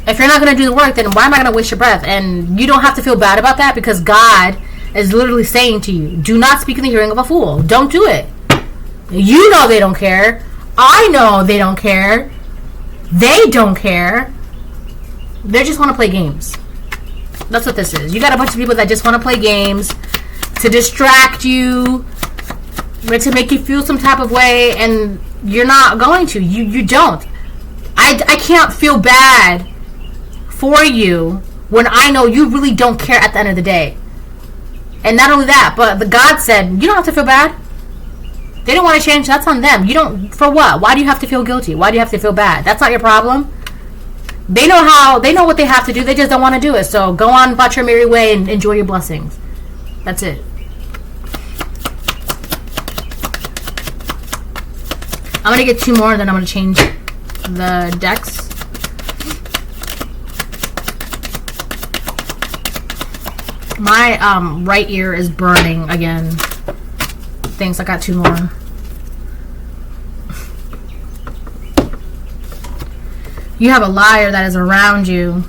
If you're not going to do the work, then why am I going to waste your breath? And you don't have to feel bad about that, because God is literally saying to you, do not speak in the hearing of a fool. Don't do it. You know they don't care. I know they don't care. They don't care. They just want to play games. That's what this is. You got a bunch of people that just want to play games to distract you, to make you feel some type of way, and you're not going to. You don't. I I can't feel bad for you when I know you really don't care at the end of the day. And not only that, but the God said, you don't have to feel bad. They don't want to change. That's on them. You don't, for what? Why do you have to feel guilty? Why do you have to feel bad? That's not your problem. They know what they have to do. They just don't want to do it. So go on about your merry way and enjoy your blessings. That's it. I'm going to get 2 more, and then I'm going to change the decks. My right ear is burning again. Thanks, I got 2 more. You have a liar that is around you.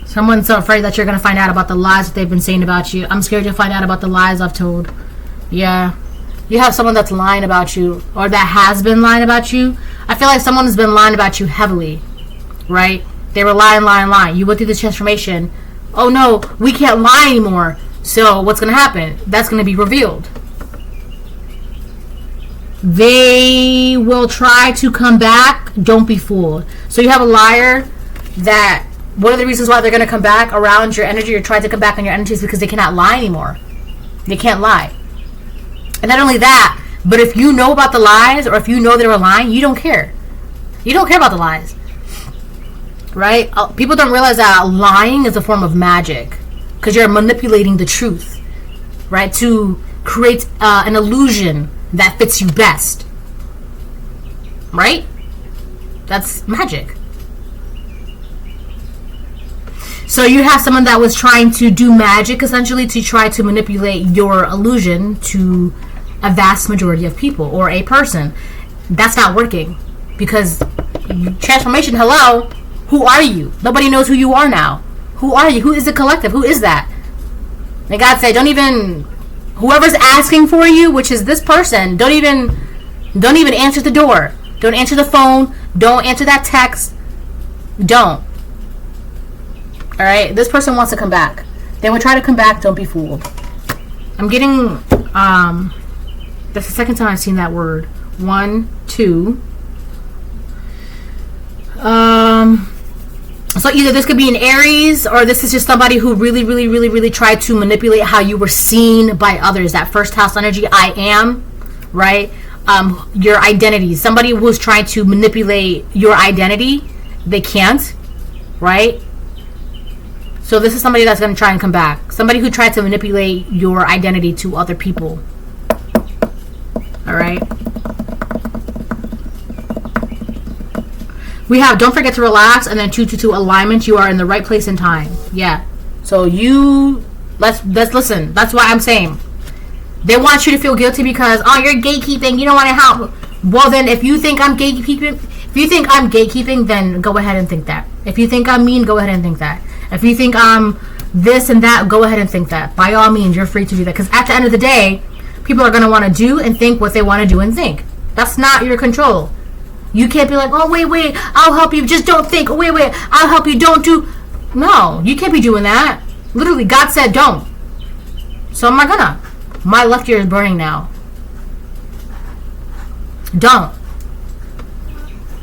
Someone's so afraid that you're going to find out about the lies that they've been saying about you. I'm scared to find out about the lies I've told. Yeah. You have someone that's lying about you, or that has been lying about you. I feel like someone has been lying about you heavily, right? They were lying. You went through this transformation. Oh no, we can't lie anymore. So what's going to happen? That's going to be revealed. They will try to come back. Don't be fooled. So you have a liar that one of the reasons why they're going to come back around your energy or try to come back on your energy is because they cannot lie anymore. They can't lie. And not only that, but if you know about the lies, or if you know they were lying, you don't care. You don't care about the lies. Right? People don't realize that lying is a form of magic, because you're manipulating the truth, right, to create an illusion that fits you best. Right? That's magic. So you have someone that was trying to do magic, essentially, to try to manipulate your illusion to a vast majority of people or a person. That's not working, because transformation, hello, who are you? Nobody knows who you are now. Who are you? Who is the collective? Who is that? And God said, don't even, whoever's asking for you, which is this person, don't even answer the door. Don't answer the phone. Don't answer that text. Don't. Alright? This person wants to come back. They will try to come back. Don't be fooled. I'm getting, that's the second time I've seen that word. 1, 2. So either this could be an Aries, or this is just somebody who really tried to manipulate how you were seen by others. That first house energy, I am, right? Your identity. Somebody who's trying to manipulate your identity. They can't, right? So this is somebody that's going to try and come back. Somebody who tried to manipulate your identity to other people. Alright? We have don't forget to relax, and then 222 alignment. You are in the right place and time. Yeah. So let's listen. That's what I'm saying. They want you to feel guilty because, oh, you're gatekeeping. You don't want to help. Well, then if you think I'm gatekeeping, then go ahead and think that. If you think I'm mean, go ahead and think that. If you think I'm this and that, go ahead and think that. By all means, you're free to do that. Because at the end of the day, people are going to want to do and think what they want to do and think. That's not your control. You can't be like, oh, wait, I'll help you. Just don't think. Oh, wait, I'll help you. Don't do. No, you can't be doing that. Literally, God said don't. So am I gonna? My left ear is burning now. Don't.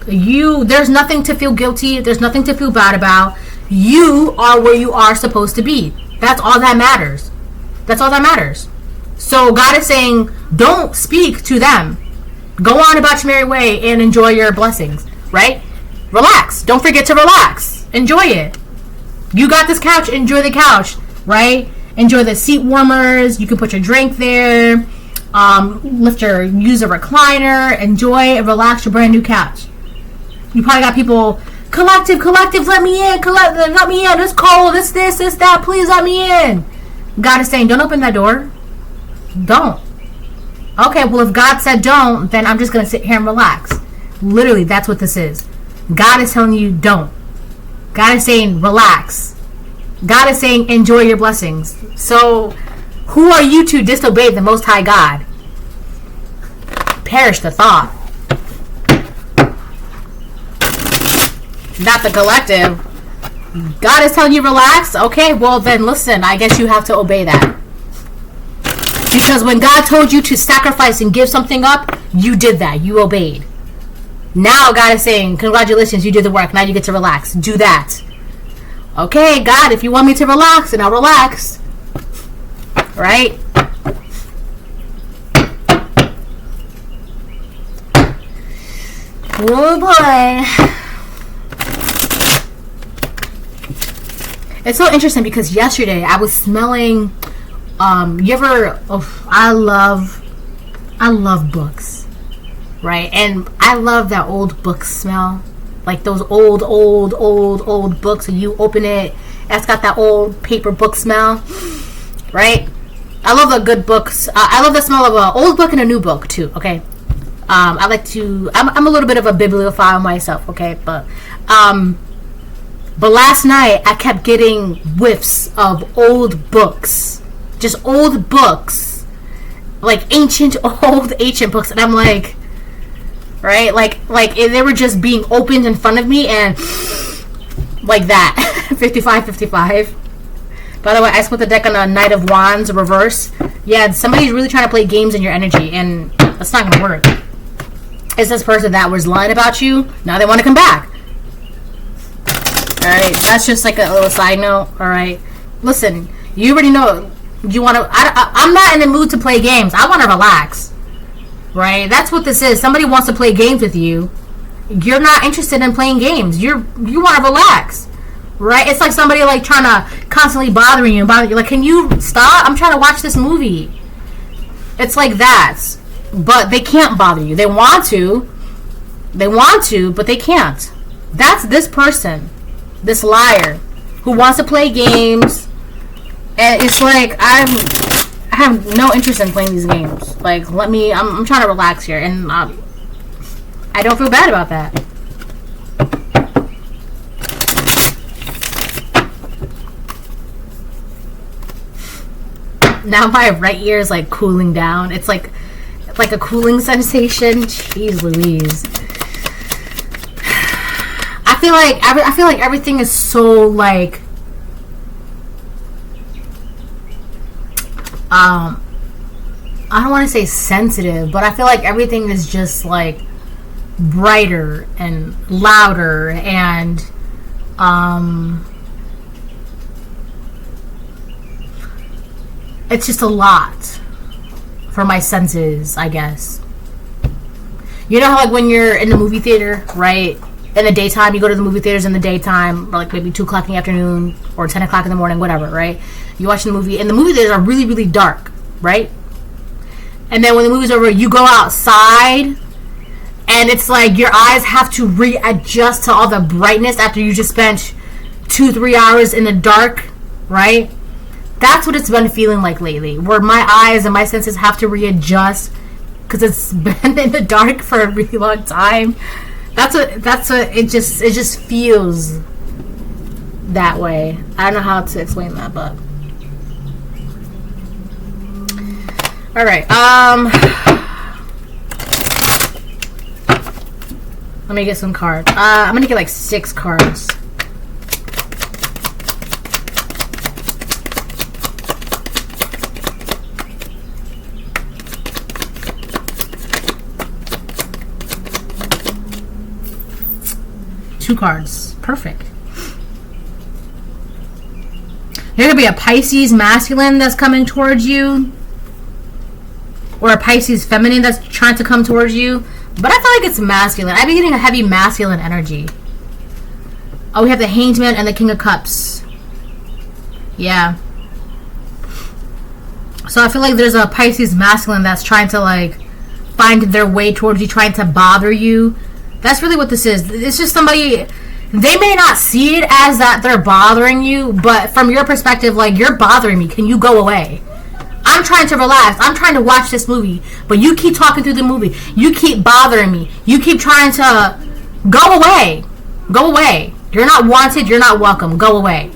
There's nothing to feel guilty. There's nothing to feel bad about. You are where you are supposed to be. That's all that matters. That's all that matters. So God is saying, don't speak to them. Go on about your merry way and enjoy your blessings, right? Relax. Don't forget to relax. Enjoy it. You got this couch. Enjoy the couch, right? Enjoy the seat warmers. You can put your drink there. Use a recliner. Enjoy and relax your brand new couch. You probably got people, collective, let me in. Let me in. It's cold. It's this, that. Please let me in. God is saying, don't open that door. Don't. Okay, well, if God said don't, then I'm just going to sit here and relax. Literally, that's what this is. God is telling you don't. God is saying relax. God is saying enjoy your blessings. So, who are you to disobey the Most High God? Perish the thought. Not the collective. God is telling you relax? Okay, well then listen, I guess you have to obey that. Because when God told you to sacrifice and give something up, you did that. You obeyed. Now God is saying, congratulations, you did the work. Now you get to relax. Do that. Okay, God, if you want me to relax, then I'll relax. Right? Oh boy. It's so interesting because yesterday I was smelling I love books, right? And I love that old book smell, like those old books. And you open it, it's got that old paper book smell, right? I love the good books. I love the smell of an old book and a new book too. Okay, I'm a little bit of a bibliophile myself. Okay, but last night I kept getting whiffs of old books. Just old books, like ancient books, and I'm like, right, like they were just being opened in front of me, and like that, 55. By the way, I split the deck on a Knight of Wands reverse. Yeah, somebody's really trying to play games in your energy, and that's not gonna work. It's this person that was lying about you. Now they want to come back. All right, that's just like a little side note. All right, listen, you already know. You want to? I'm not in the mood to play games. I want to relax, right? That's what this is. Somebody wants to play games with you. You're not interested in playing games. You want to relax, right? It's like somebody like trying to constantly bothering you. Like, can you stop? I'm trying to watch this movie. It's like that, but they can't bother you. They want to, but they can't. That's this person, this liar, who wants to play games. And it's like I have no interest in playing these games. Like, I'm trying to relax here, and I don't feel bad about that. Now my right ear is like cooling down. It's like a cooling sensation. Jeez Louise. I feel like everything is so like. I don't want to say sensitive, but I feel like everything is just like brighter and louder, and it's just a lot for my senses, I guess. You know how like when you're in the movie theater, right? In the daytime, you go to the movie theaters in the daytime, or like maybe 2 o'clock in the afternoon or 10 o'clock in the morning, whatever, right? You watch the movie, and the movie theaters are really, really dark, right? And then when the movie's over, you go outside, and it's like your eyes have to readjust to all the brightness after you just spent 2-3 hours in the dark, right? That's what it's been feeling like lately, where my eyes and my senses have to readjust because it's been in the dark for a really long time. That's what it just feels that way. I don't know how to explain that, but all right. Let me get some cards. I'm gonna get like 6 cards. Two cards. Perfect. There could be a Pisces masculine that's coming towards you, or a Pisces feminine that's trying to come towards you. But I feel like it's masculine. I've been getting a heavy masculine energy. Oh, we have the Hanged Man and the King of Cups. Yeah. So I feel like there's a Pisces masculine that's trying to like find their way towards you, trying to bother you. That's really what this is. It's just somebody, they may not see it as that they're bothering you, but from your perspective, like, you're bothering me. Can you go away? I'm trying to relax. I'm trying to watch this movie, but you keep talking through the movie. You keep bothering me. You keep trying to go away. Go away. You're not wanted. You're not welcome. Go away.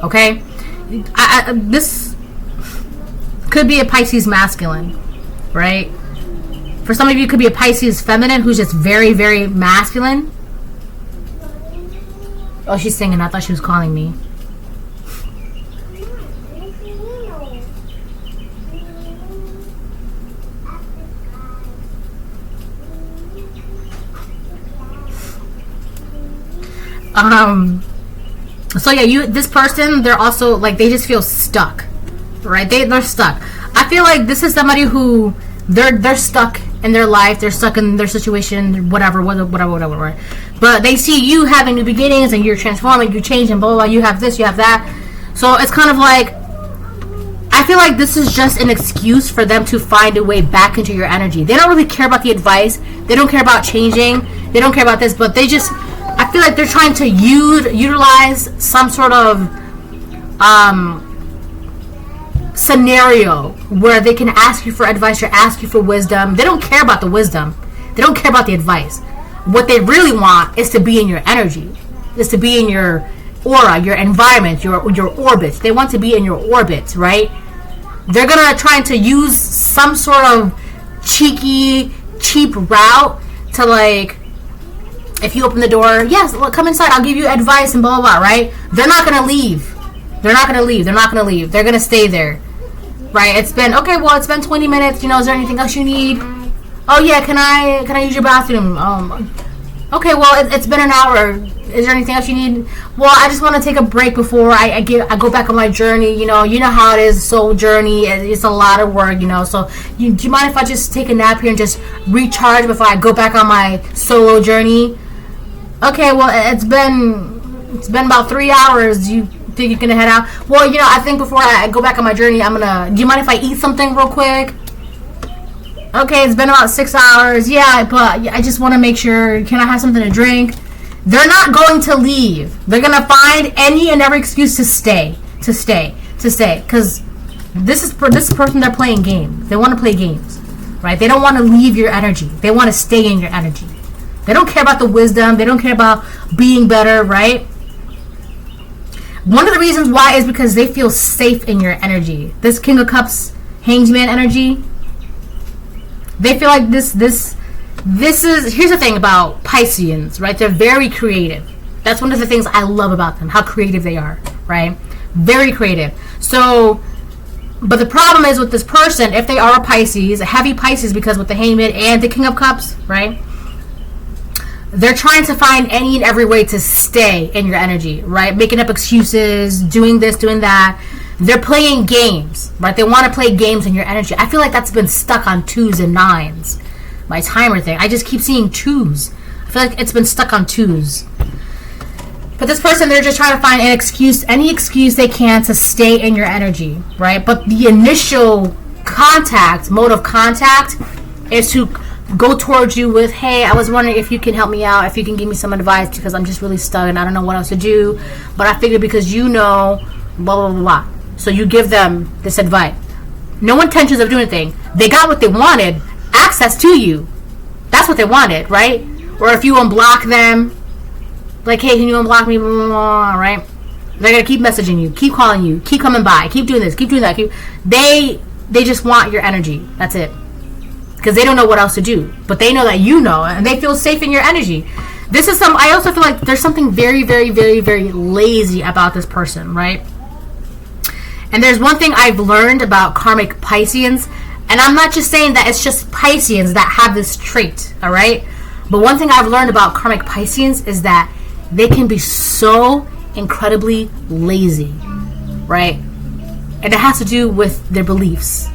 Okay? This could be a Pisces masculine, right? For some of you, it could be a Pisces feminine who's just very, very masculine. Oh, she's singing. I thought she was calling me. So yeah, this person, they're also like, they just feel stuck, right? They're stuck. I feel like this is somebody who they're stuck in their life, they're stuck in their situation, whatever, right? But they see you having new beginnings and you're transforming, you're changing, blah, blah, blah, you have this, you have that. So it's kind of like, I feel like this is just an excuse for them to find a way back into your energy. They don't really care about the advice, they don't care about changing, they don't care about this, but I feel like they're trying to utilize some sort of scenario where they can ask you for advice or ask you for wisdom. They don't care about the wisdom. They don't care about the advice. What they really want is to be in your energy, is to be in your aura, your environment, your orbit. They want to be in your orbit, right? They're gonna try to use some sort of cheap route to, like, if you open the door, yes, look, come inside, I'll give you advice and blah, blah, blah, right? They're not going to leave. They're going to stay there, right? It's been 20 minutes. Is there anything else you need? Oh, yeah, can I use your bathroom? Okay, well, it's been an hour. Is there anything else you need? Well, I just want to take a break before I go back on my journey. You know how it is, soul journey. It's a lot of work, So do you mind if I just take a nap here and just recharge before I go back on my solo journey? Okay, well, it's been about 3 hours. You think you're gonna head out? Well, I think before I go back on my journey, do you mind if I eat something real quick? Okay, it's been about 6 hours. Yeah, but I just want to make sure. Can I have something to drink? They're not going to leave. They're gonna find any and every excuse to stay. Because this person, they're playing games. They want to play games, right? They don't want to leave your energy. They want to stay in your energy. They don't care about the wisdom. They don't care about being better, right? One of the reasons why is because they feel safe in your energy. This King of Cups, Hanged Man energy. They feel like this is, here's the thing about Pisceans, right? They're very creative. That's one of the things I love about them, how creative they are, right? Very creative. So, but the problem is with this person, if they are a Pisces, a heavy Pisces, because with the Hangman and the King of Cups, right? They're trying to find any and every way to stay in your energy, right? Making up excuses, doing this, doing that. They're playing games, right? They want to play games in your energy. I feel like that's been stuck on 2s and 9s. My timer thing. I just keep seeing 2s. I feel like it's been stuck on 2s. But this person, they're just trying to find any excuse they can to stay in your energy, right? But the initial mode of contact is to go towards you with, hey, I was wondering if you can help me out, if you can give me some advice, because I'm just really stuck and I don't know what else to do. But I figured because blah, blah, blah, blah. So you give them this advice. No intentions of doing anything. They got what they wanted, access to you. That's what they wanted, right? Or if you unblock them, like, hey, can you unblock me, blah, blah, blah, right? They're going to keep messaging you, keep calling you, keep coming by, keep doing this, keep doing that. They just want your energy. That's it. Because they don't know what else to do. But they know that you know, and they feel safe in your energy. I also feel like there's something very, very, very, very lazy about this person, right? And there's one thing I've learned about karmic Pisceans, and I'm not just saying that it's just Pisceans that have this trait, all right? But one thing I've learned about karmic Pisceans is that they can be so incredibly lazy, right? And it has to do with their beliefs.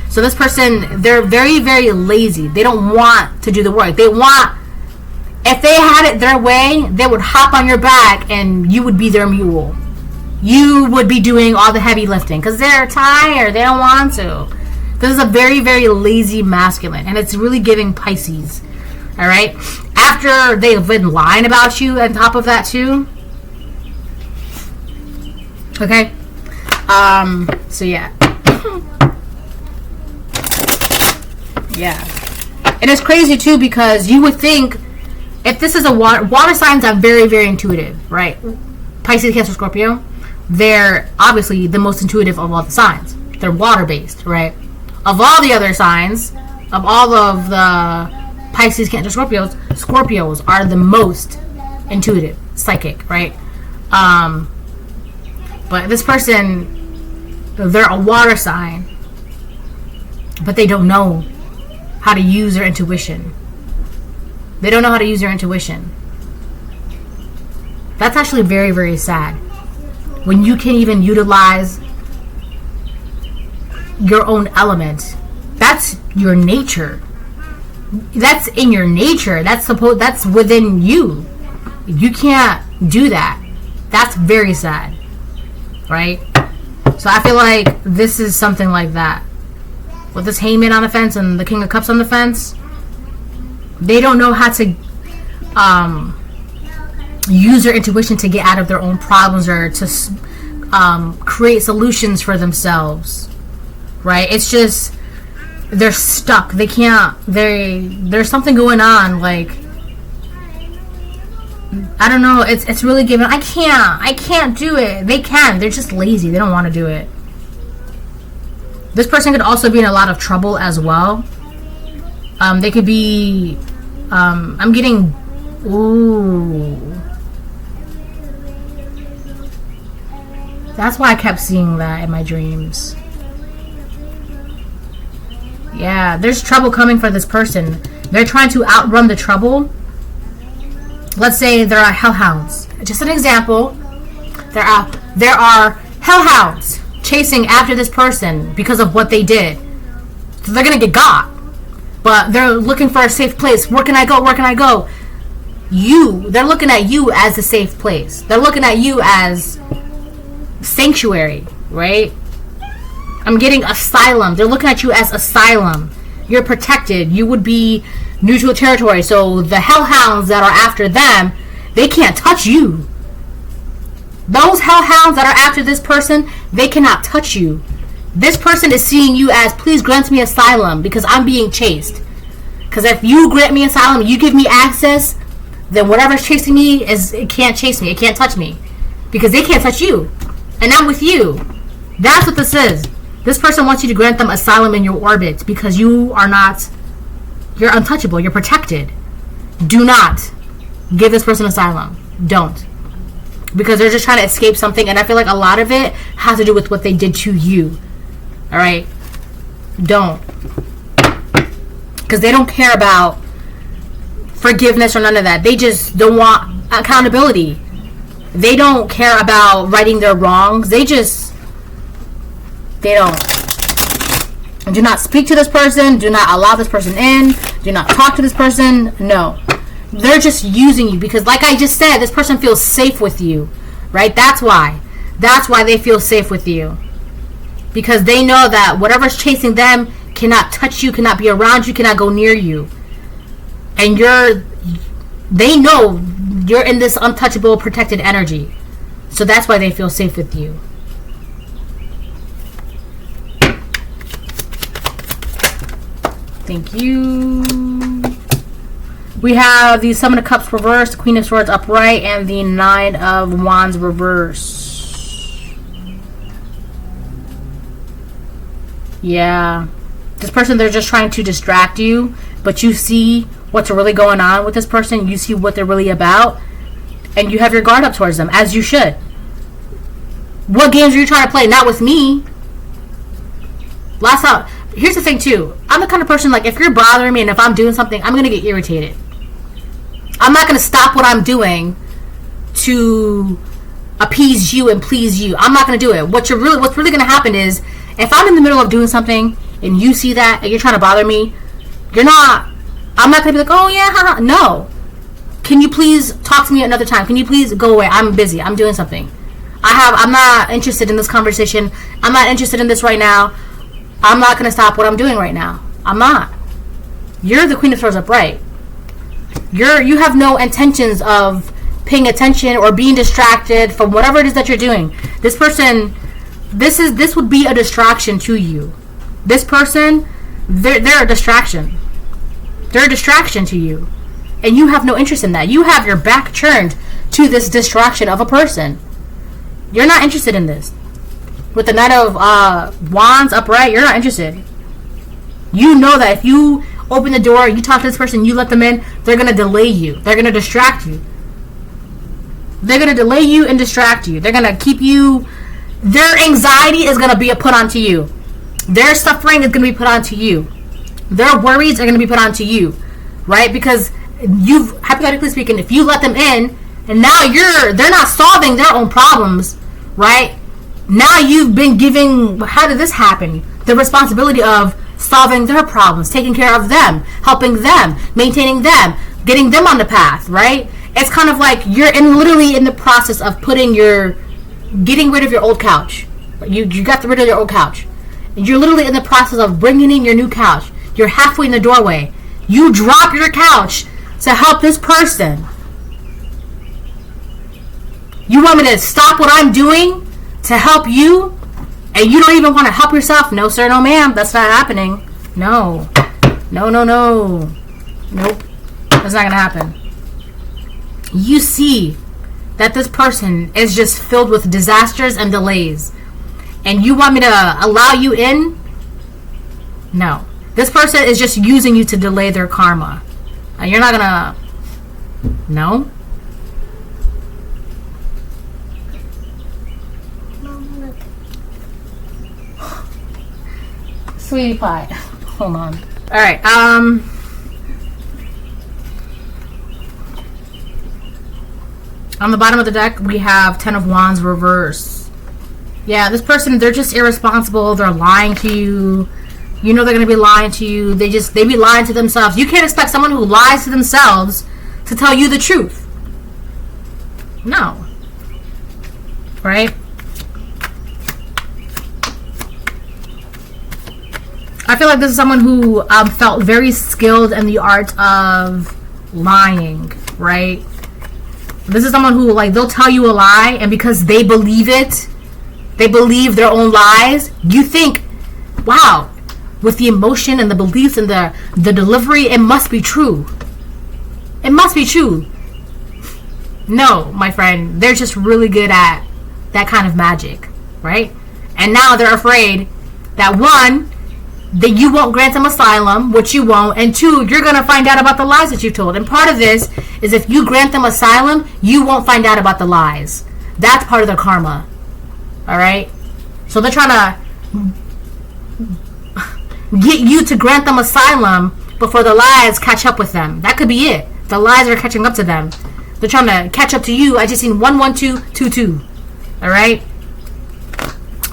So this person, they're very, very lazy. They don't want to do the work. If they had it their way, they would hop on your back and you would be their mule. You would be doing all the heavy lifting because they're tired. They don't want to. This is a very, very lazy masculine, and it's really giving Pisces. All right? After they've been lying about you on top of that too. Okay? So yeah. Yeah. And it's crazy too because you would think if this is a water signs are very, very intuitive, right? Pisces, Cancer, Scorpio, they're obviously the most intuitive of all the signs. They're water based, right? Of all the other signs, of all of the Pisces, Cancer, Scorpios are the most intuitive, psychic, right? But this person, they're a water sign, but they don't know how to use their intuition. They don't know how to use their intuition. That's actually very, very sad. When you can't even utilize your own element. That's your nature. That's in your nature. That's within you. You can't do that. That's very sad. Right? So I feel like this is something like that. With this Hangman on the fence and the King of Cups on the fence, they don't know how to use their intuition to get out of their own problems or to create solutions for themselves. Right? It's just they're stuck. They can't. There's something going on. Like, I don't know. It's really given. I can't do it. They can. They're just lazy. They don't want to do it. This person could also be in a lot of trouble as well. They could be. I'm getting. Ooh. That's why I kept seeing that in my dreams. Yeah, there's trouble coming for this person. They're trying to outrun the trouble. Let's say there are hellhounds. Just an example. There are hellhounds chasing after this person because of what they did. So they're gonna get got. But they're looking for a safe place. Where can I go? Where can I go? They're looking at you as a safe place. They're looking at you as sanctuary, right? I'm getting asylum. They're looking at you as asylum. You're protected. You would be neutral territory. So the hellhounds that are after them, they can't touch you. Those hellhounds that are after this person, they cannot touch you. This person is seeing you as, please grant me asylum because I'm being chased. Because if you grant me asylum, you give me access, then whatever's chasing me, it can't chase me. It can't touch me. Because they can't touch you. And I'm with you. That's what this is. This person wants you to grant them asylum in your orbit because you're untouchable. You're protected. Do not give this person asylum. Don't. Because they're just trying to escape something, and I feel like a lot of it has to do with what they did to you. Alright? Don't. Because they don't care about forgiveness or none of that. They just don't want accountability. They don't care about righting their wrongs. They don't. Do not speak to this person. Do not allow this person in. Do not talk to this person. No. They're just using you because, like I just said, this person feels safe with you. Right? That's why. That's why they feel safe with you. Because they know that whatever's chasing them cannot touch you, cannot be around you, cannot go near you. And they know you're in this untouchable, protected energy. So that's why they feel safe with you. Thank you. We have the Seven of Cups reversed, Queen of Swords upright, and the Nine of Wands reversed. Yeah. This person, they're just trying to distract you, but you see what's really going on with this person. You see what they're really about, and you have your guard up towards them, as you should. What games are you trying to play? Not with me. Last time. Here's the thing too. I'm the kind of person, like, if you're bothering me and if I'm doing something, I'm gonna get irritated. I'm not gonna stop what I'm doing to appease you and please you. I'm not gonna do it. What's really gonna happen is, if I'm in the middle of doing something and you see that and you're trying to bother me, I'm not gonna be like, oh yeah, haha. No. Can you please talk to me another time? Can you please go away? I'm busy. I'm doing something. I'm not interested in this conversation. I'm not interested in this right now. I'm not going to stop what I'm doing right now. I'm not. You're the Queen of Swords upright. You have no intentions of paying attention or being distracted from whatever it is that you're doing. This person, this would be a distraction to you. This person, they're a distraction. They're a distraction to you. And you have no interest in that. You have your back turned to this distraction of a person. You're not interested in this. With the Knight of Wands upright, you're not interested. You know that if you open the door, you talk to this person, you let them in, they're going to delay you. They're going to distract you. They're going to delay you and distract you. They're going to keep you... Their anxiety is going to be put onto you. Their suffering is going to be put onto you. Their worries are going to be put onto you. Right? Because hypothetically speaking, if you let them in, And now they're not solving their own problems, right? Now you've been giving, how did this happen? The responsibility of solving their problems, taking care of them, helping them, maintaining them, getting them on the path, right? It's kind of like you're literally in the process of getting rid of your old couch. You got rid of your old couch. You're literally in the process of bringing in your new couch. You're halfway in the doorway. You drop your couch to help this person. You want me to stop what I'm doing to help you? And you don't even want to help yourself? No, sir, no, ma'am. That's not happening. No. No, no, no. Nope. That's not going to happen. You see that this person is just filled with disasters and delays. And you want me to allow you in? No. This person is just using you to delay their karma. And you're not going to... No. Sweetie pie. Hold on. Alright, on the bottom of the deck, we have 10 of Wands reverse. Yeah, this person, they're just irresponsible. They're lying to you. You know they're going to be lying to you. They be lying to themselves. You can't expect someone who lies to themselves to tell you the truth. No. Right? I feel like this is someone who felt very skilled in the art of lying, right? This is someone who, like, they'll tell you a lie, and because they believe it, they believe their own lies, you think, wow, with the emotion and the beliefs and the delivery, it must be true. It must be true. No, my friend, they're just really good at that kind of magic, right? And now they're afraid that, one, that you won't grant them asylum, which you won't, and two, you're going to find out about the lies that you told. And part of this is if you grant them asylum, you won't find out about the lies. That's part of their karma. Alright? So they're trying to get you to grant them asylum before the lies catch up with them. That could be it. The lies are catching up to them. They're trying to catch up to you. I just seen 11222. Alright?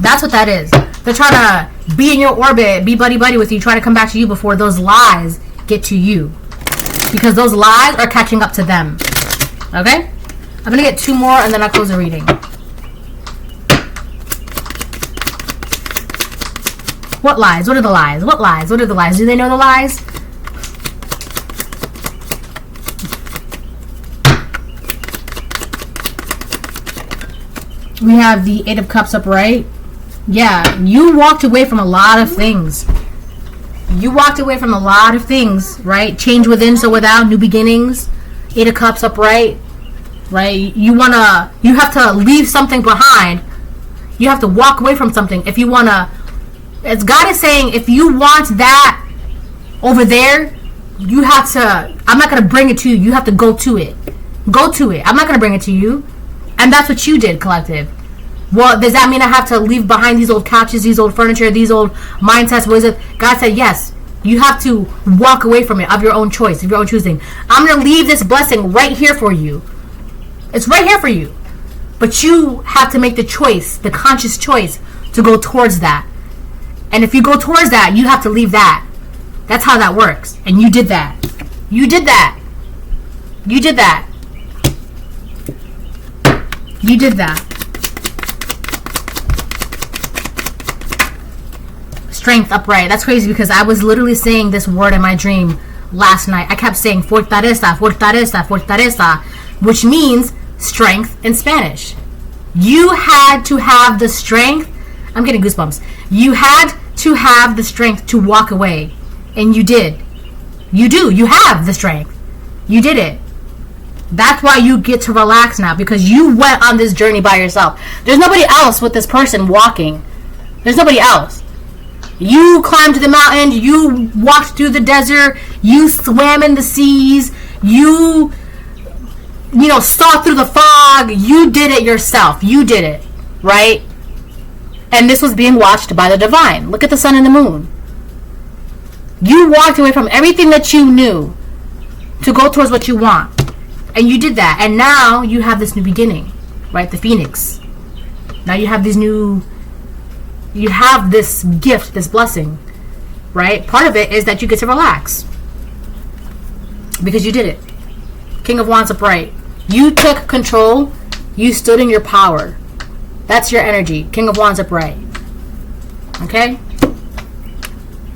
That's what that is. They're trying to be in your orbit, be buddy-buddy with you, try to come back to you before those lies get to you. Because those lies are catching up to them. Okay? I'm going to get two more and then I'll close the reading. What lies? What are the lies? What lies? What are the lies? Do they know the lies? We have the Eight of Cups upright. Yeah, you walked away from a lot of things. You walked away from a lot of things, right? Change within, so without, new beginnings. Eight of Cups upright, right? You have to leave something behind. You have to walk away from something. If you want to, as God is saying, if you want that over there, you have to, I'm not going to bring it to you. You have to go to it. Go to it. I'm not going to bring it to you. And that's what you did, collective. Well, does that mean I have to leave behind these old couches, these old furniture, these old mindsets? What is it? God said, yes. You have to walk away from it of your own choice, of your own choosing. I'm going to leave this blessing right here for you. It's right here for you. But you have to make the choice, the conscious choice, to go towards that. And if you go towards that, you have to leave that. That's how that works. And you did that. You did that. You did that. You did that. Strength upright. That's crazy because I was literally saying this word in my dream last night. I kept saying fortaleza, fortaleza, fortaleza, which means strength in Spanish. You had to have the strength. I'm getting goosebumps. You had to have the strength to walk away. And you did. You do. You have the strength. You did it. That's why you get to relax now, because you went on this journey by yourself. There's nobody else with this person walking. There's nobody else. You climbed the mountain. You walked through the desert. You swam in the seas. You saw through the fog. You did it yourself. You did it, right? And this was being watched by the divine. Look at the sun and the moon. You walked away from everything that you knew to go towards what you want. And you did that. And now you have this new beginning, right? The phoenix. Now you have you have this gift, this blessing, right? Part of it is that you get to relax because you did it. King of Wands upright. You took control. You stood in your power. That's your energy. King of Wands upright. Okay?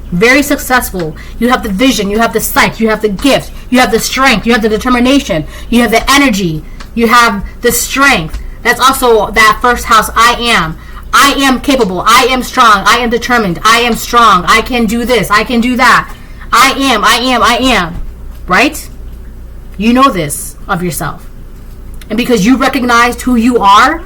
Very successful. You have the vision. You have the sight. You have the gift. You have the strength. You have the determination. You have the energy. You have the strength. That's also that first house. I am. I am capable. I am strong. I am determined. I am strong. I can do this. I can do that. I am. Right? You know this of yourself. And because you recognized who you are,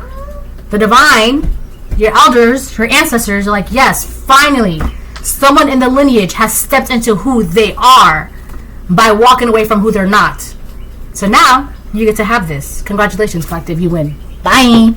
the divine, your elders, your ancestors are like, yes, finally, someone in the lineage has stepped into who they are by walking away from who they're not. So now, you get to have this. Congratulations, collective. You win. Bye.